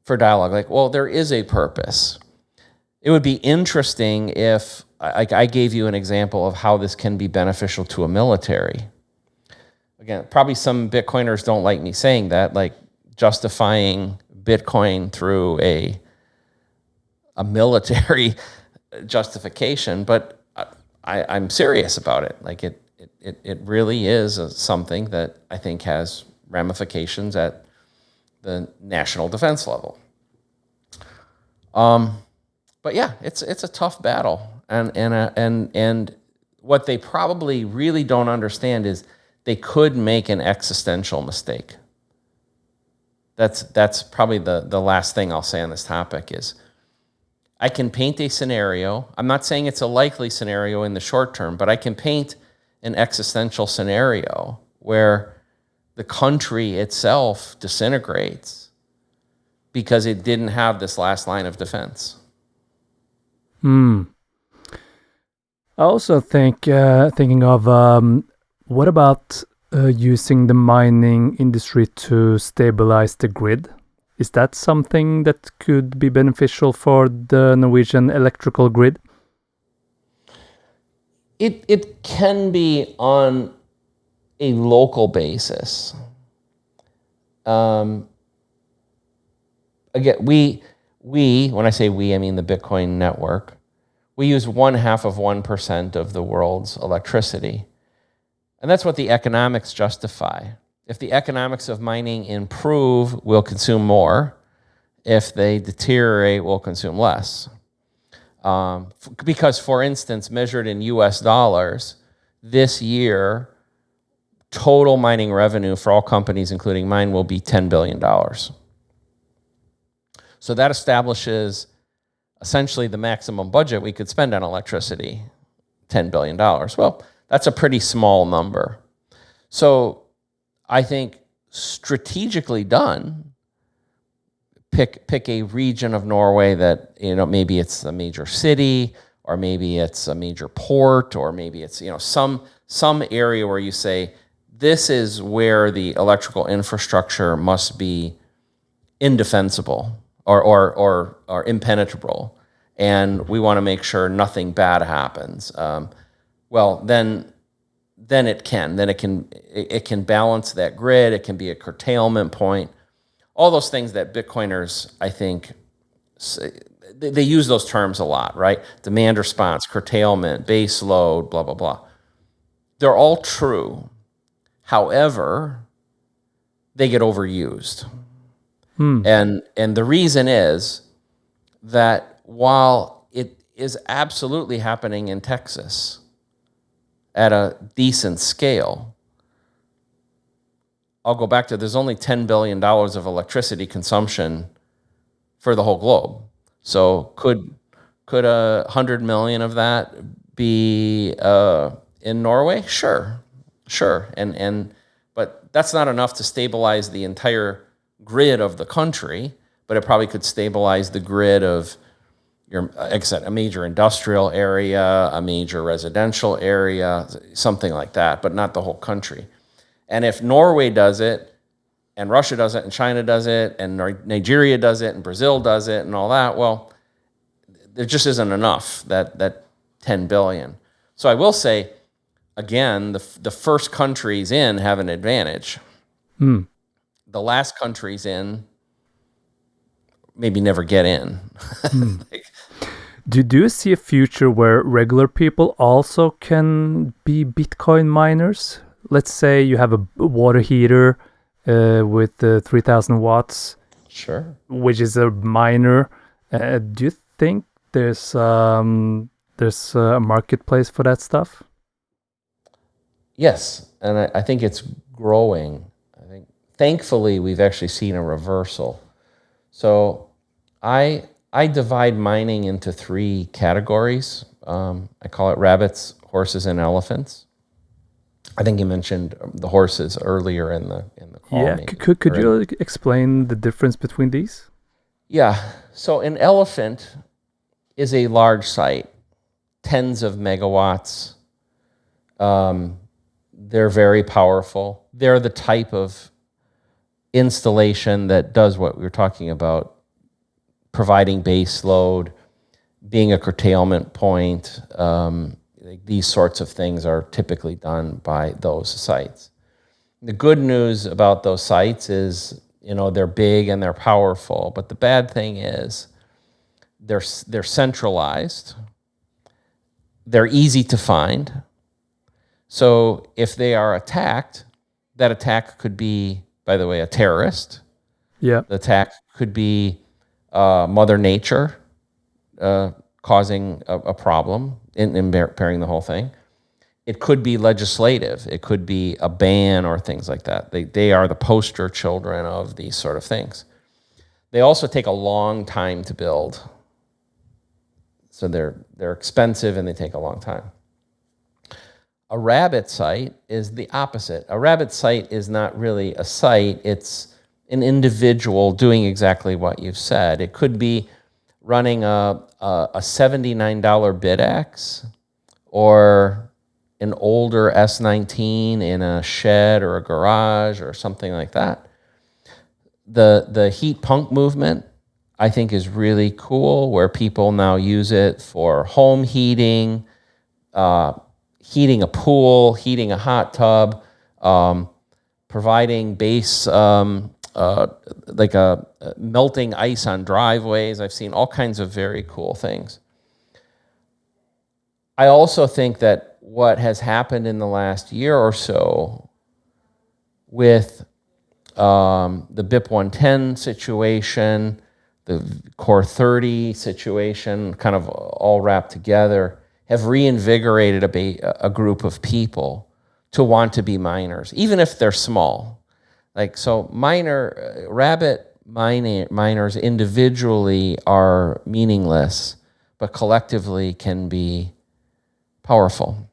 for dialogue. Like, well, there is a purpose. It would be interesting if I gave you an example of how this can be beneficial to a military. Again, probably some Bitcoiners don't like me saying that, like justifying Bitcoin through a military justification, but I'm serious about it. Like it really is something that I think has ramifications at the national defense level. But yeah, it's a tough battle, and what they probably really don't understand is they could make an existential mistake. That's probably the last thing I'll say on this topic is I can paint a scenario. I'm not saying it's a likely scenario in the short term, but I can paint an existential scenario where the country itself disintegrates because it didn't have this last line of defense. I also thinking of what about using the mining industry to stabilize the grid? Is that something that could be beneficial for the Norwegian electrical grid? It can be on a local basis. Again, we when I say we, I mean the Bitcoin network. We use 0.5% of the world's electricity. And that's what the economics justify. If the economics of mining improve, we'll consume more. If they deteriorate, we'll consume less. Because, for instance, measured in US dollars, this year, total mining revenue for all companies, including mine, will be $10 billion. So that establishes essentially the maximum budget we could spend on electricity, $10 billion. Well, that's a pretty small number. So I think strategically done, pick a region of Norway that, maybe it's a major city, or maybe it's a major port, or maybe it's, some area where you say, this is where the electrical infrastructure must be indefensible or impenetrable, and we want to make sure nothing bad happens. Then it can balance that grid. It can be a curtailment point. All those things that Bitcoiners, I think, they use those terms a lot, right? Demand response, curtailment, base load, blah, blah, blah. They're all true. However, they get overused. And the reason is that while it is absolutely happening in Texas at a decent scale, I'll go back to, there's only $10 billion of electricity consumption for the whole globe. So could 100 million of that be in Norway? Sure. But that's not enough to stabilize the entire grid of the country, but it probably could stabilize the grid of like I said, a major industrial area, a major residential area, something like that, but not the whole country. And if Norway does it, and Russia does it, and China does it, and Nigeria does it, and Brazil does it, and all that, well, there just isn't enough, that 10 billion. So I will say, again, the first countries in have an advantage. The last countries in maybe never get in. Do you see a future where regular people also can be Bitcoin miners? Let's say you have a water heater with 3,000 watts, Sure, which is a miner. Do you think there's a marketplace for that stuff? Yes, and I think it's growing. I think thankfully we've actually seen a reversal. So I divide mining into 3 categories. I call it rabbits, horses, and elephants. I think you mentioned the horses earlier in the call. Yeah, could you explain the difference between these? Yeah, so an elephant is a large site, tens of megawatts. They're very powerful. They're the type of installation that does what we were talking about, providing base load, being a curtailment point. These sorts of things are typically done by those sites. The good news about those sites is, they're big and they're powerful, but the bad thing is they're centralized. They're easy to find. So if they are attacked, that attack could be, by the way, a terrorist. Yeah. The attack could be Mother Nature causing a problem in impairing the whole thing. It could be legislative. It could be a ban or things like that. They are the poster children of these sort of things. They also take a long time to build. So they're expensive and they take a long time. A rabbit site is the opposite. A rabbit site is not really a site. It's an individual doing exactly what you've said. It could be running a $79 BitX or an older S19 in a shed or a garage or something like that. The heat pump movement, I think, is really cool, where people now use it for home heating, heating a pool, heating a hot tub, providing base, like melting ice on driveways. I've seen all kinds of very cool things. I also think that what has happened in the last year or so with the BIP 110 situation, the Core 30 situation, kind of all wrapped together, have reinvigorated a group of people to want to be miners, even if they're small. Like, so rabbit miners individually are meaningless, but collectively can be powerful.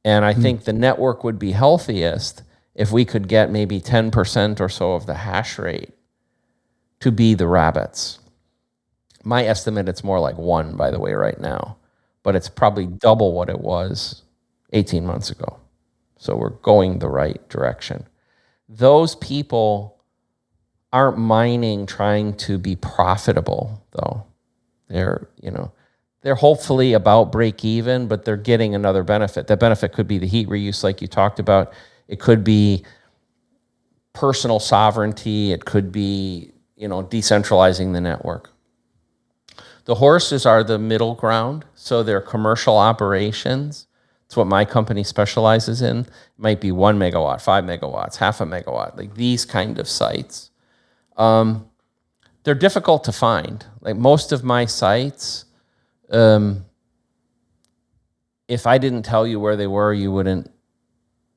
And I think the network would be healthiest if we could get maybe 10% or so of the hash rate to be the rabbits. My estimate, it's more like 1, by the way, right now. But it's probably double what it was 18 months ago. So we're going the right direction. Those people aren't mining trying to be profitable, though. They're hopefully about break even, but they're getting another benefit. That benefit could be the heat reuse like you talked about. It could be personal sovereignty. It could be, decentralizing the network. The horses are the middle ground, so they're commercial operations. It's what my company specializes in. It might be 1 megawatt, 5 megawatts, half a megawatt, like these kind of sites. They're difficult to find. Like most of my sites, if I didn't tell you where they were, you wouldn't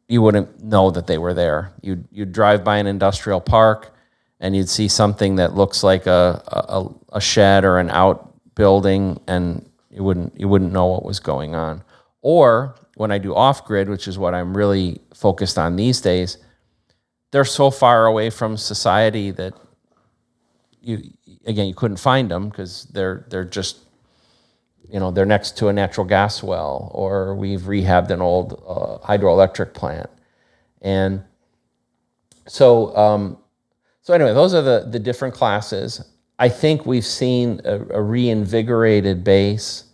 know that they were there. You'd drive by an industrial park and you'd see something that looks like a shed or an outbuilding, and you wouldn't know what was going on. Or when I do off-grid, which is what I'm really focused on these days, they're so far away from society that you couldn't find them because they're just, they're next to a natural gas well, or we've rehabbed an old hydroelectric plant. And so anyway, those are the different classes. I think we've seen a reinvigorated base.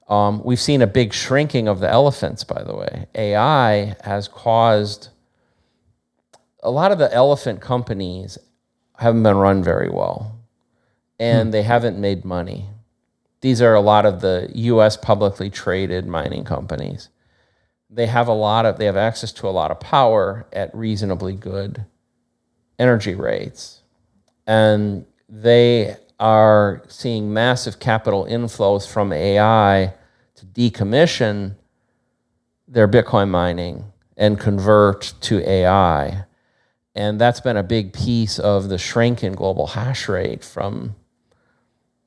We've seen a big shrinking of the elephants, by the way. AI has caused a lot of the elephant companies haven't been run very well, and they haven't made money. These are a lot of the U.S. publicly traded mining companies. They have access to a lot of power at reasonably good energy rates, and they are seeing massive capital inflows from AI to decommission their Bitcoin mining and convert to AI. And that's been a big piece of the shrink in global hash rate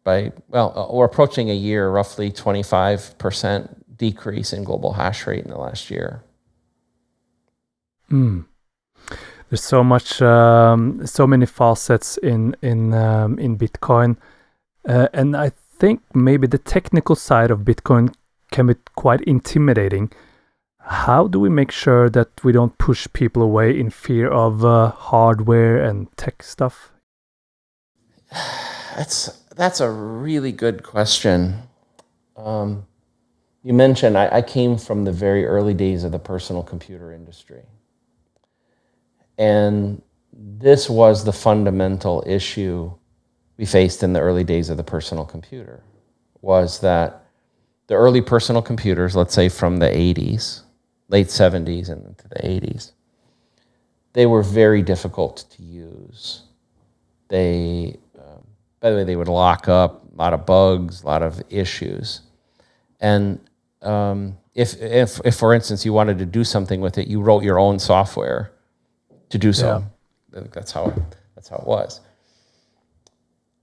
we're approaching a year, roughly 25% decrease in global hash rate in the last year. There's so much, so many facets in Bitcoin, and I think maybe the technical side of Bitcoin can be quite intimidating. How do we make sure that we don't push people away in fear of hardware and tech stuff? That's a really good question. You mentioned I came from the very early days of the personal computer industry. And this was the fundamental issue we faced in the early days of the personal computer, was that the early personal computers, let's say from the 80s, late 70s and into the 80s, they were very difficult to use. By the way, they would lock up, a lot of bugs, a lot of issues. And if for instance, you wanted to do something with it, you wrote your own software to do so. Yeah. That's how it was.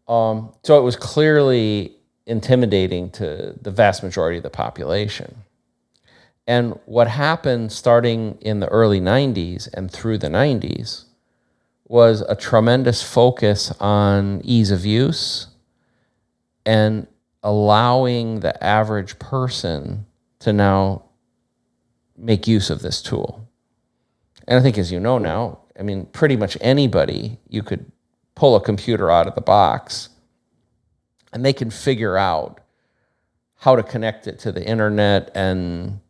So it was clearly intimidating to the vast majority of the population. And what happened starting in the early 90s and through the 90s was a tremendous focus on ease of use and allowing the average person to now make use of this tool. And I think, as you know now, pretty much anybody, you could pull a computer out of the box and they can figure out how to connect it to the internet and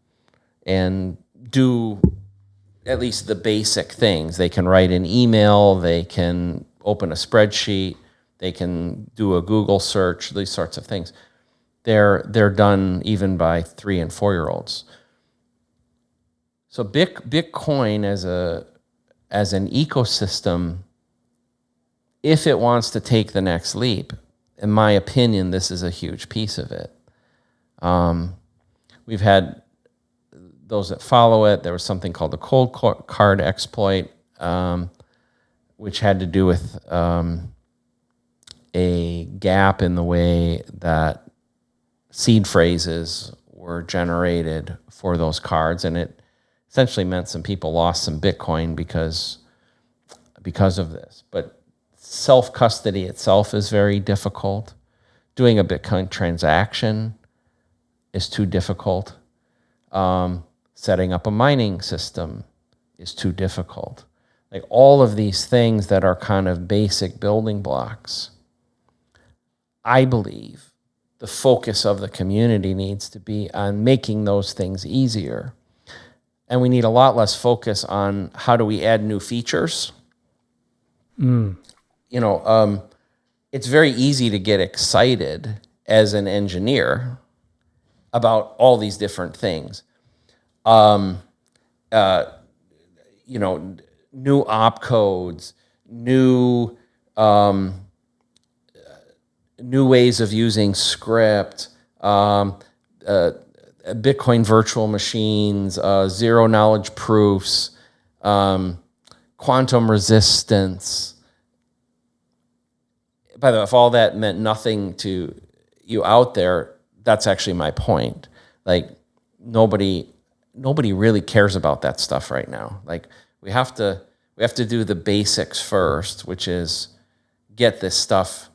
do at least the basic things. They can write an email, they can open a spreadsheet, they can do a Google search, these sorts of things. They're done even by 3 and 4-year-olds. So Bitcoin as an ecosystem, if it wants to take the next leap, in my opinion, this is a huge piece of it. We've had those that follow it. There was something called the cold card exploit, which had to do with a gap in the way that seed phrases were generated for those cards, and it essentially meant some people lost some Bitcoin because of this. But self-custody itself is very difficult. Doing a Bitcoin transaction is too difficult. Setting up a mining system is too difficult. Like all of these things that are kind of basic building blocks, I believe the focus of the community needs to be on making those things easier. And we need a lot less focus on how do we add new features. It's very easy to get excited as an engineer about all these different things. New opcodes, new ways of using script, Bitcoin virtual machines, zero knowledge proofs, quantum resistance. By the way, if all that meant nothing to you out there, that's actually my point. Like nobody really cares about that stuff right now. Like we have to do the basics first, which is get this stuff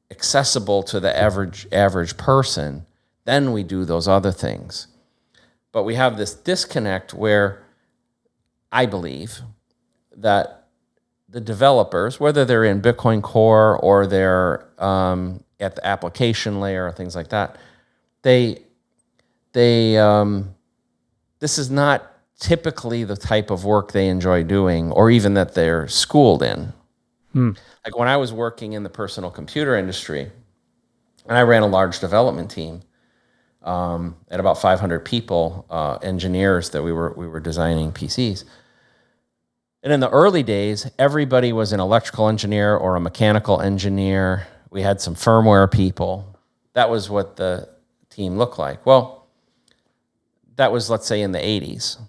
accessible to the average person. Then we do those other things. But we have this disconnect where I believe that the developers, whether they're in Bitcoin Core or they're at the application layer or things like that, this is not typically the type of work they enjoy doing or even that they're schooled in. Like when I was working in the personal computer industry, and I ran a large development team at about 500 people, engineers that we were designing PCs. And in the early days, everybody was an electrical engineer or a mechanical engineer. We had some firmware people. That was what the team looked like. Well, that was, let's say, in the 80s.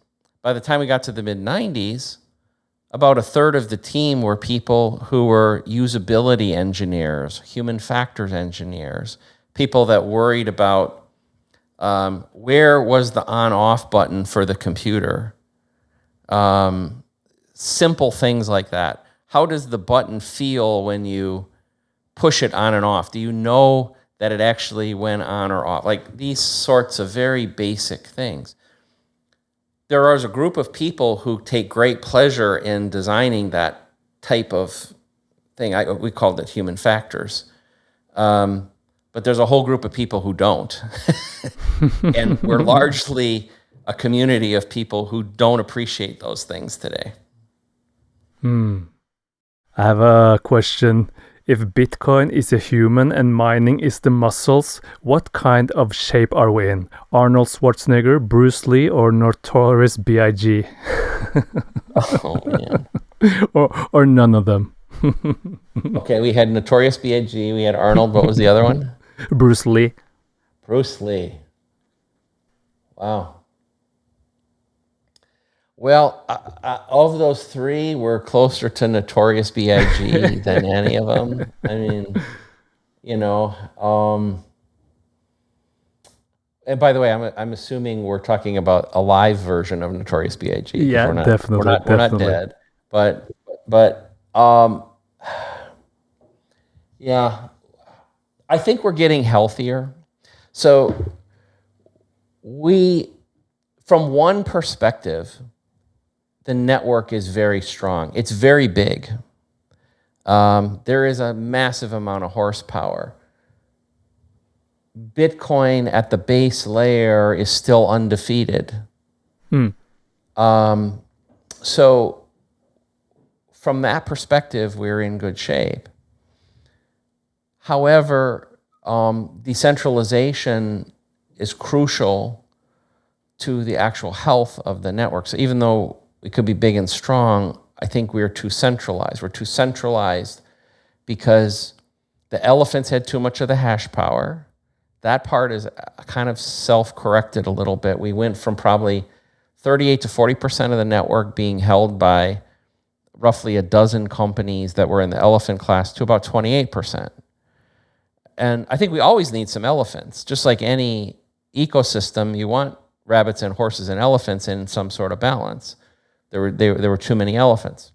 By the time we got to the mid-90s, about a third of the team were people who were usability engineers, human factors engineers, people that worried about where was the on-off button for the computer. Simple things like that. How does the button feel when you push it on and off? Do you know that it actually went on or off? Like these sorts of very basic things. There is a group of people who take great pleasure in designing that type of thing. We called it human factors. But there's a whole group of people who don't. And we're largely a community of people who don't appreciate those things today. I have a question. If Bitcoin is a human and mining is the muscles, what kind of shape are we in? Arnold Schwarzenegger, Bruce Lee, or Notorious B.I.G.? Oh, man. or none of them. Okay, we had Notorious B.I.G., we had Arnold. What was the other one? Bruce Lee. Bruce Lee. Wow. Well, of those three, we're closer to Notorious B.I.G. than any of them. I mean, and by the way, I'm assuming we're talking about a live version of Notorious B.I.G. Yeah, definitely. We're not dead. But yeah, I think we're getting healthier. So from one perspective, the network is very strong. It's very big. There is a massive amount of horsepower. Bitcoin at the base layer is still undefeated. So from that perspective, we're in good shape. However, decentralization is crucial to the actual health of the network. So even though we could be big and strong, I think we're too centralized. We're too centralized because the elephants had too much of the hash power. That part is kind of self-corrected a little bit. We went from probably 38 to 40% of the network being held by roughly a dozen companies that were in the elephant class to about 28%. And I think we always need some elephants. Just like any ecosystem, you want rabbits and horses and elephants in some sort of balance. There were too many elephants.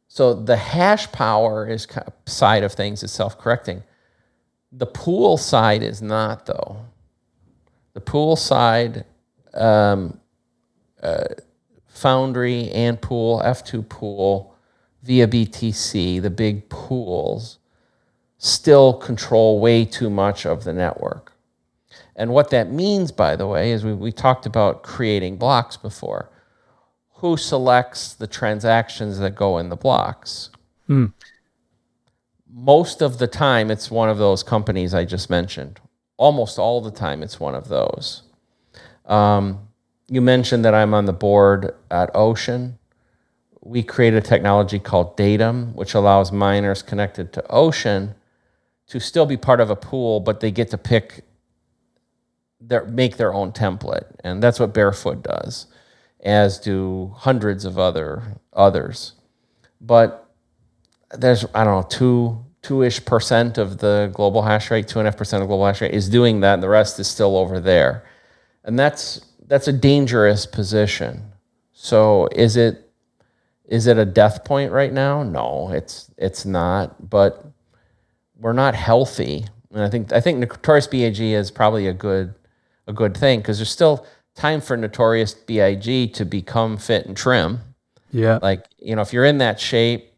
So the hash power is side of things is self-correcting. The pool side is not, though. The pool side, Foundry and pool, F2 pool, via BTC, the big pools, still control way too much of the network. And what that means, by the way, is we talked about creating blocks before. Who selects the transactions that go in the blocks? Most of the time, it's one of those companies I just mentioned. Almost all the time, it's one of those. You mentioned that I'm on the board at Ocean. We created a technology called Datum, which allows miners connected to Ocean to still be part of a pool, but they get to make their own template. And that's what Barefoot does, as do hundreds of others. But there's, I don't know, 2-ish% of the global hash rate, 2.5% of global hash rate is doing that, and the rest is still over there. And that's a dangerous position. So is it a death point right now? No, it's not. But we're not healthy, and I think Notorious B.I.G. is probably a good thing, because there's still time for Notorious B.I.G. to become fit and trim. Yeah. Like, if you're in that shape,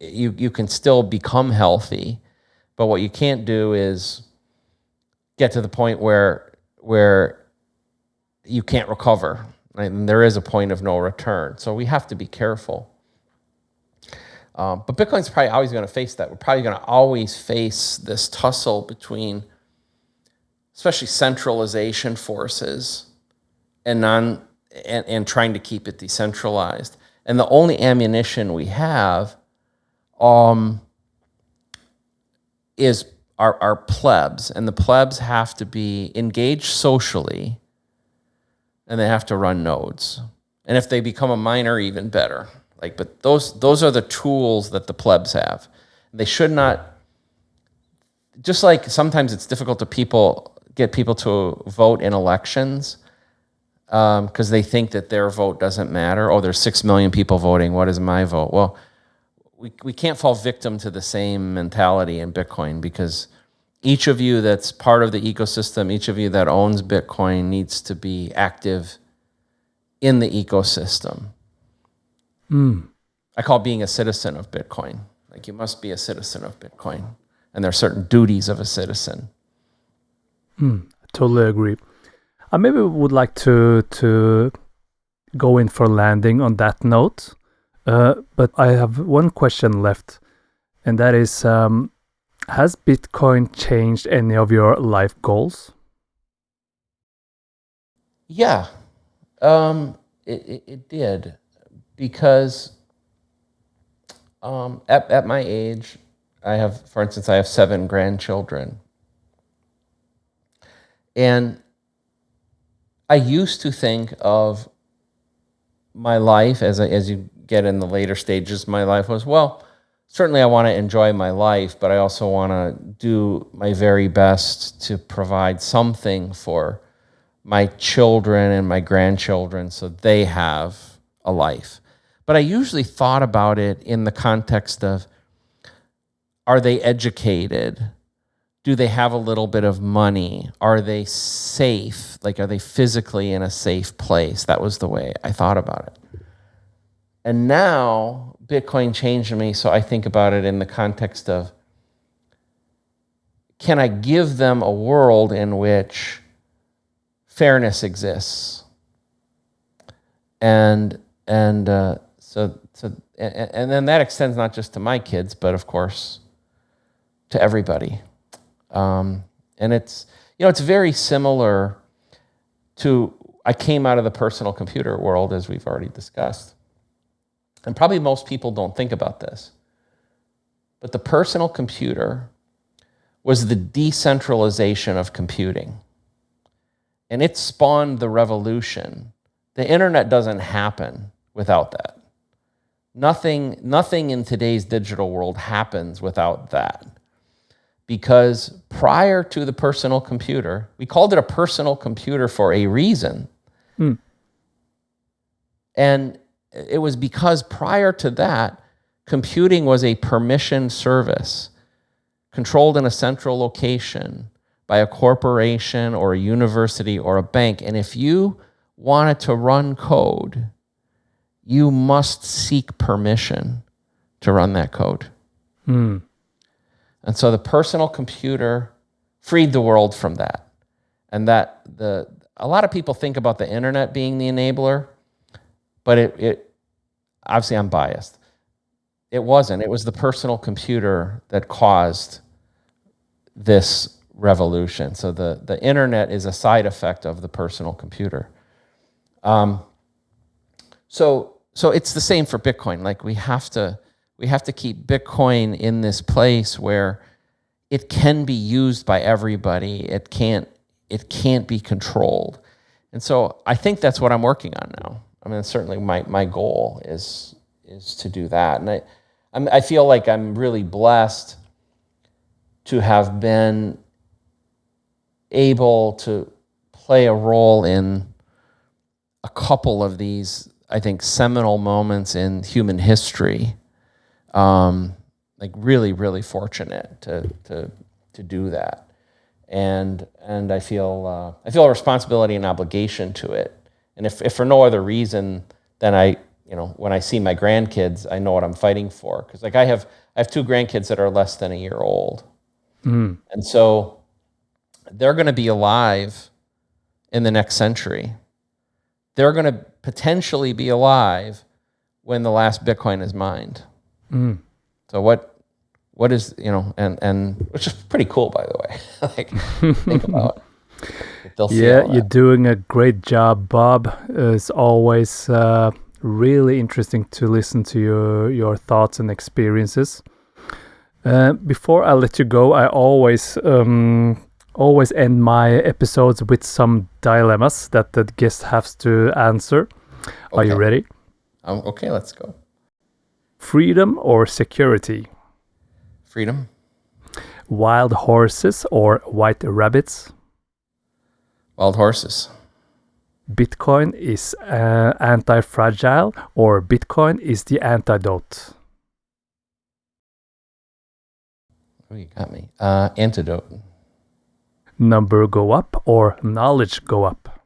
you can still become healthy, but what you can't do is get to the point where you can't recover. Right? And there is a point of no return. So we have to be careful. But Bitcoin's probably always going to face that. We're probably going to always face this tussle between, especially centralization forces and trying to keep it decentralized. And the only ammunition we have is our plebs, and the plebs have to be engaged socially, and they have to run nodes. And if they become a miner, even better. But those are the tools that the plebs have. They should not. Just like sometimes it's difficult to get people to vote in elections because they think that their vote doesn't matter. Oh, there's 6 million people voting. What is my vote? Well, we can't fall victim to the same mentality in Bitcoin, because each of you that's part of the ecosystem, each of you that owns Bitcoin needs to be active in the ecosystem. I call being a citizen of Bitcoin. You must be a citizen of Bitcoin, and there are certain duties of a citizen. I totally agree. I maybe would like to go in for landing on that note. But I have one question left, and that is, has Bitcoin changed any of your life goals? Yeah, it did, because at my age, I have 7 grandchildren, and I used to think of my life as you get in the later stages. My life was, well, certainly I want to enjoy my life, but I also want to do my very best to provide something for my children and my grandchildren so they have a life. But I usually thought about it in the context of, are they educated? Do they have a little bit of money? Are they safe? Are they physically in a safe place? That was the way I thought about it. And now Bitcoin changed me, so I think about it in the context of, can I give them a world in which fairness exists? And then that extends not just to my kids, but of course to everybody. And it's very similar to, I came out of the personal computer world, as we've already discussed. And probably most people don't think about this, but the personal computer was the decentralization of computing. And it spawned the revolution. The internet doesn't happen without that. Nothing in today's digital world happens without that. because prior to the personal computer, we called it a personal computer for a reason. And it was because prior to that, computing was a permission service controlled in a central location by a corporation or a university or a bank. And if you wanted to run code, you must seek permission to run that code. And so the personal computer freed the world from that. And a lot of people think about the internet being the enabler, but it obviously I'm biased. It wasn't. It was the personal computer that caused this revolution. So the internet is a side effect of the personal computer. So it's the same for Bitcoin. Like we have to keep Bitcoin in this place where it can be used by everybody. It can't be controlled. And so I think that's what I'm working on now. I mean, certainly my goal is to do that. And I feel like I'm really blessed to have been able to play a role in a couple of these, I think, seminal moments in human history. Like really, really fortunate to do that. And I feel a responsibility and obligation to it. And if for no other reason than when I see my grandkids, I know what I'm fighting for. Because like I have 2 grandkids that are less than a year old. And so they're going to be alive in the next century. They're going to potentially be alive when the last Bitcoin is mined. So what is, and which is pretty cool, by the way. Like, think about it. They'll see all that. You're doing a great job, Bob. It's always really interesting to listen to your thoughts and experiences. Before I let you go, I always end my episodes with some dilemmas that the guest has to answer. Okay. Are you ready? Okay, let's go. Freedom or security? Freedom. Wild horses or white rabbits? Wild horses. Bitcoin is anti-fragile or Bitcoin is the antidote? Oh, you got me. Antidote. Number go up or knowledge go up?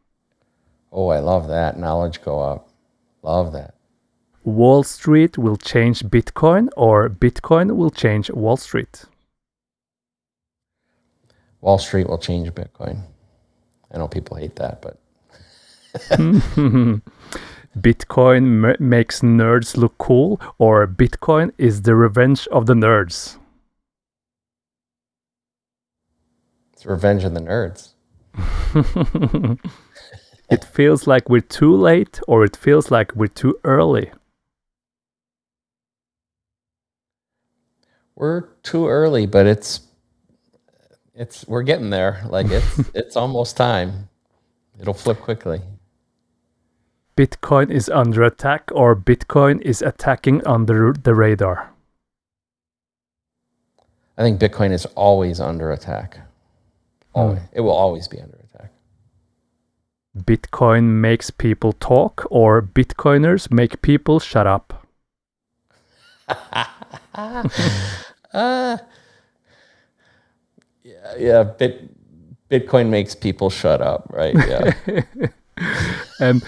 Oh, I love that. Knowledge go up. Love that. Wall Street will change Bitcoin or Bitcoin will change Wall Street? Wall Street will change Bitcoin. I know people hate that, but... Bitcoin makes nerds look cool or Bitcoin is the revenge of the nerds? It's revenge of the nerds. It feels like we're too late or it feels like we're too early? We're too early, but we're getting there. Like it's almost time. It'll flip quickly. Bitcoin is under attack or Bitcoin is attacking under the radar? I think Bitcoin is always under attack. Always. It will always be under attack. Bitcoin makes people talk or Bitcoiners make people shut up? Bitcoin makes people shut up, right? Yeah. and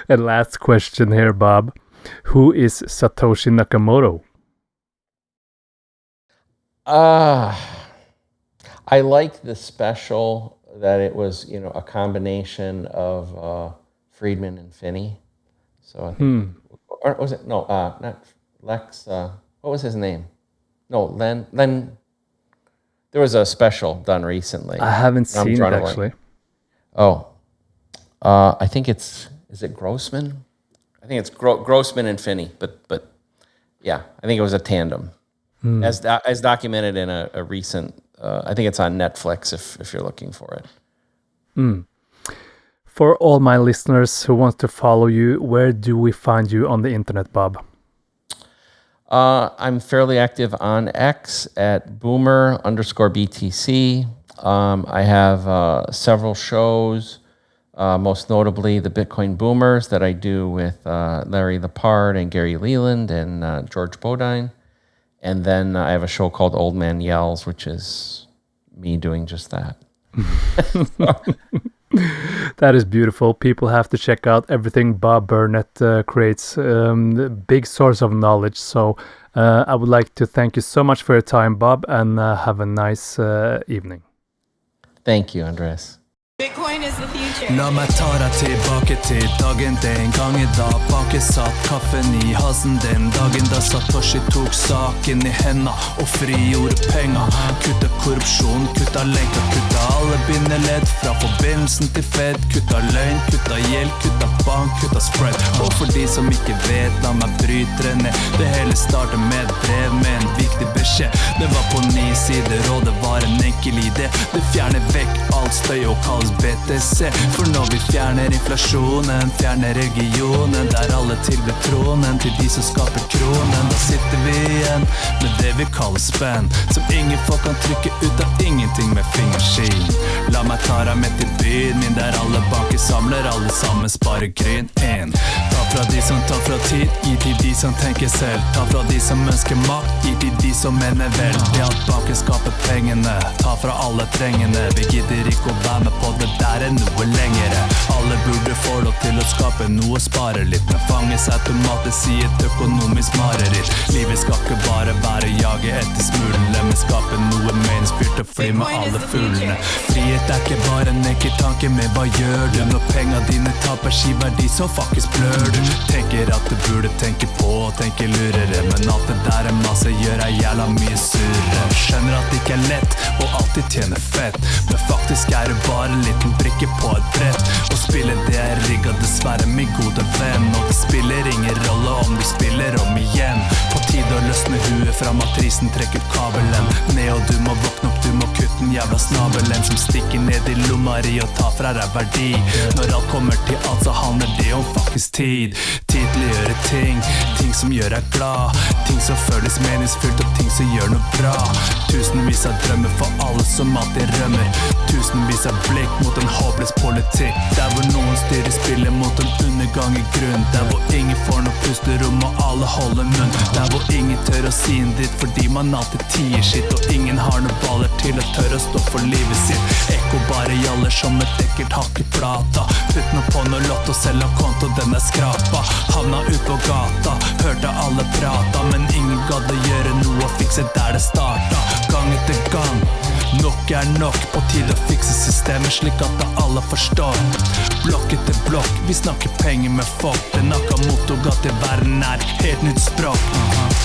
last question here, Bob. Who is Satoshi Nakamoto? I like the special that it was, a combination of Friedman and Finney. So I think, or was it not Lex? What was his name? No, Len. There was a special done recently. I haven't seen it actually. Oh, I think is it Grossman? I think it's Grossman and Finney, but yeah, I think it was a tandem, as documented in a recent. I think it's on Netflix if you're looking for it. For all my listeners who want to follow you, where do we find you on the internet, Bob? I'm fairly active on X at boomer_BTC. I have several shows, most notably the Bitcoin Boomers that I do with Larry Lepard and Gary Leland and George Bodine. And then I have a show called Old Man Yells, which is me doing just that. That is beautiful. People have to check out everything Bob Burnett creates. Big source of knowledge. So I would like to thank you so much for your time, Bob, and have a nice evening. Thank you, Andreas. Bitcoin is the future. La meg ta deg tilbake til dagen den gangen da Bake satt kaffen i halsen den dagen da Satoshi tok saken i hendene og frigjorde penger. Kutta korrupsjon, kutta lenker, kutta alle bindeledd fra forbindelsen til Fed. Kutta løgn, kutta gjeld, kutta bank, kutta spread. Og for de som ikke vet, la meg bryte det ned. Det hele startet med et brev med en viktig beskjed. Det var på 9 sider og det var en enkel idé. Det fjerner vekk all støy og kalles BTC. For når vi fjerner inflasjonen, fjerner regionen der alle tilbyr tronen til de som skaper kronen, da sitter vi igjen med det vi kaller spenn, som ingen folk kan trykke ut av ingenting med fingerskinn. La meg ta deg med til byen min der alle banker samler, alle sammen sparer gryn inn. Ta fra de som tar fra tid, gi til de som tenker selv. Ta fra de som ønsker makt, gi til de som mener vel. Det at banken skaper pengene, ta fra alle trengende. Vi gidder ikke å være med på det der noe lengre. Alle burde få lov til å skape noe, spare litt, men fanges automatisk i et økonomisk mareritt. Livet skal ikke bare være jage etter smulene, men skape noe meningsfylt og fly med alle fuglene. Frihet ikke bare en enkel tanke, men hva gjør du når penger dine taper skiverdi, så faktisk blør du. Tenker at du burde tenke på og tenke lurere, men alt det der masse gjør jævla mye surre. Skjønner at det ikke lett og alltid tjener fett, men faktisk du bare en liten brikke på et brett. Og spillet det rigget dessverre min gode venn, og det spiller ingen rolle om du spiller om igjen. På tide å løsne huet fra matrisen, trekke ut kabelen ned, og du må våkne opp, du må kutte den jævla snabelen som stikker ned i lomma di og ta fra deg verdi. Når alt kommer til alt, så handler det om faktisk tid. Tid til å gjøre ting, ting som gjør deg glad, ting som føles meningsfylt og ting som gjør noe bra. Tusenvis av drømmer for alle som alltid rømmer, tusenvis av blikk mot en håpløs politikk. Der hvor noen styrer spillet mot en undergang i grunn, der hvor ingen får noe pusterom og alle holder munn, der hvor ingen tør å si en dritt fordi man alltid tier sitt, og ingen har noe baller til å tørre å stå for livet sitt. Ekko bare gjaller som et ekkelt hakk i plata, putt noe på noe lott og selv om konto den skrapa. Havna ut på gata, hørte alle prata, men ingen gadd å gjøre noe og fikse der det starta. Gang etter gang, nok nok, på tide å fikse systemet slik at da alle forstår. Blokk etter blokk, vi snakker penger med folk, det Nakamoto-ga til verden helt nytt språk.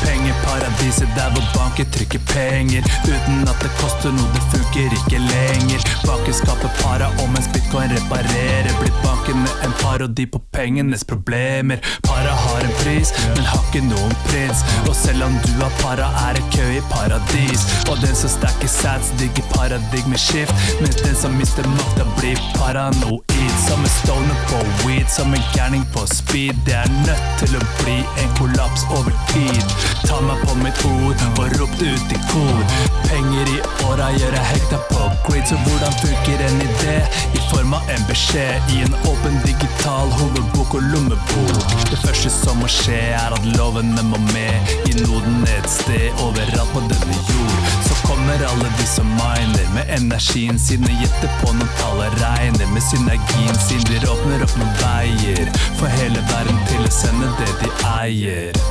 Pengeparadiset der hvor banker trykker penger, uten at det koster noe, det funker ikke lenger. Banker skaper para, og mens bitcoin reparerer, blir bankene en parodi på pengenes problemer. Para har en pris, men har ikke noen prins, og selv om du har para det kø i paradis. Og den som stacker sats digger paradigmeskift, mens den som mister makta blir paranoid. Som en stoner på weed, som en gærning på speed. Det nødt til å bli en kollaps over tid. Ta meg på mitt ord og rop det ut i kor. Penger i åra gjør jeg hekta på grid, så hvordan funker en idé i form av en beskjed i en åpen digital hovedbok og lommebok? Det første som må skje at lovene må med i noden et sted overalt på denne jord. Så kommer alle de som miner med energien sin og gjetter på noen tall og regner med synergien sin. De åpner opp noen veier for hele verden til å sende det de eier.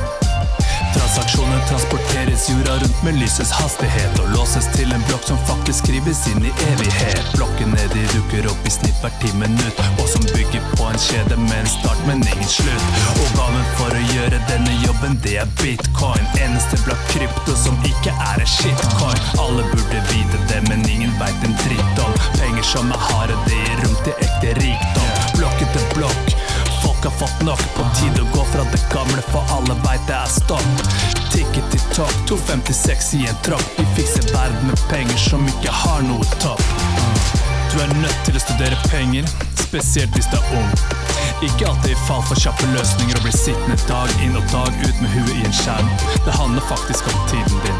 Transaksjoner transporteres jorda rundt med lysets hastighet og låses til en blokk som faktisk skrives inn i evighet. Blokkene de dukker opp i snitt hvert 10 minutt, og som bygger på en kjede med en start, men ingen slutt. Og gaven for å gjøre denne jobben, det bitcoin. Eneste blokk krypto som ikke en shitcoin. Alle burde vite det, men ingen vet en dritt om. Penger som harde, det gir rom til ekte rikdom. Blokk etter blokk, folk har fått nok. På tide å gå fra det gamle, for alle vet det stopp. Ticket til topp, 256 i en tropp. Vi fikser verden med penger som ikke har noe topp. Du nødt til å studere penger, spesielt hvis du ung. Ikke alltid fall for kjappe løsninger og bli sittende dag inn og dag ut med huet i en skjerm. Det handler faktisk om tiden din.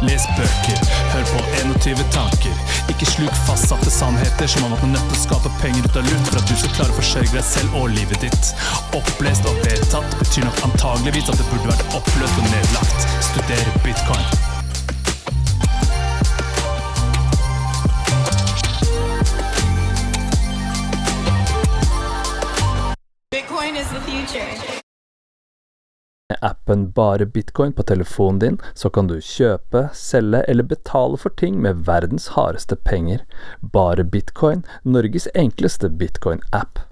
Les bøker, hør på 21 tanker. Ikke sluk fastsatte sannheter som om at man er nødt til å skape penger ut av luft for at du skal klare å forsørge deg selv og livet ditt. Opplest og vedtatt betyr nok antageligvis at det burde vært oppløst og nedlagt. Studer bitcoin. Bitcoin is the future. Med appen Bare Bitcoin på telefonen din, så kan du kjøpe, selge eller betale for ting med verdens hardeste penger. Bare Bitcoin, Norges enkleste Bitcoin-app.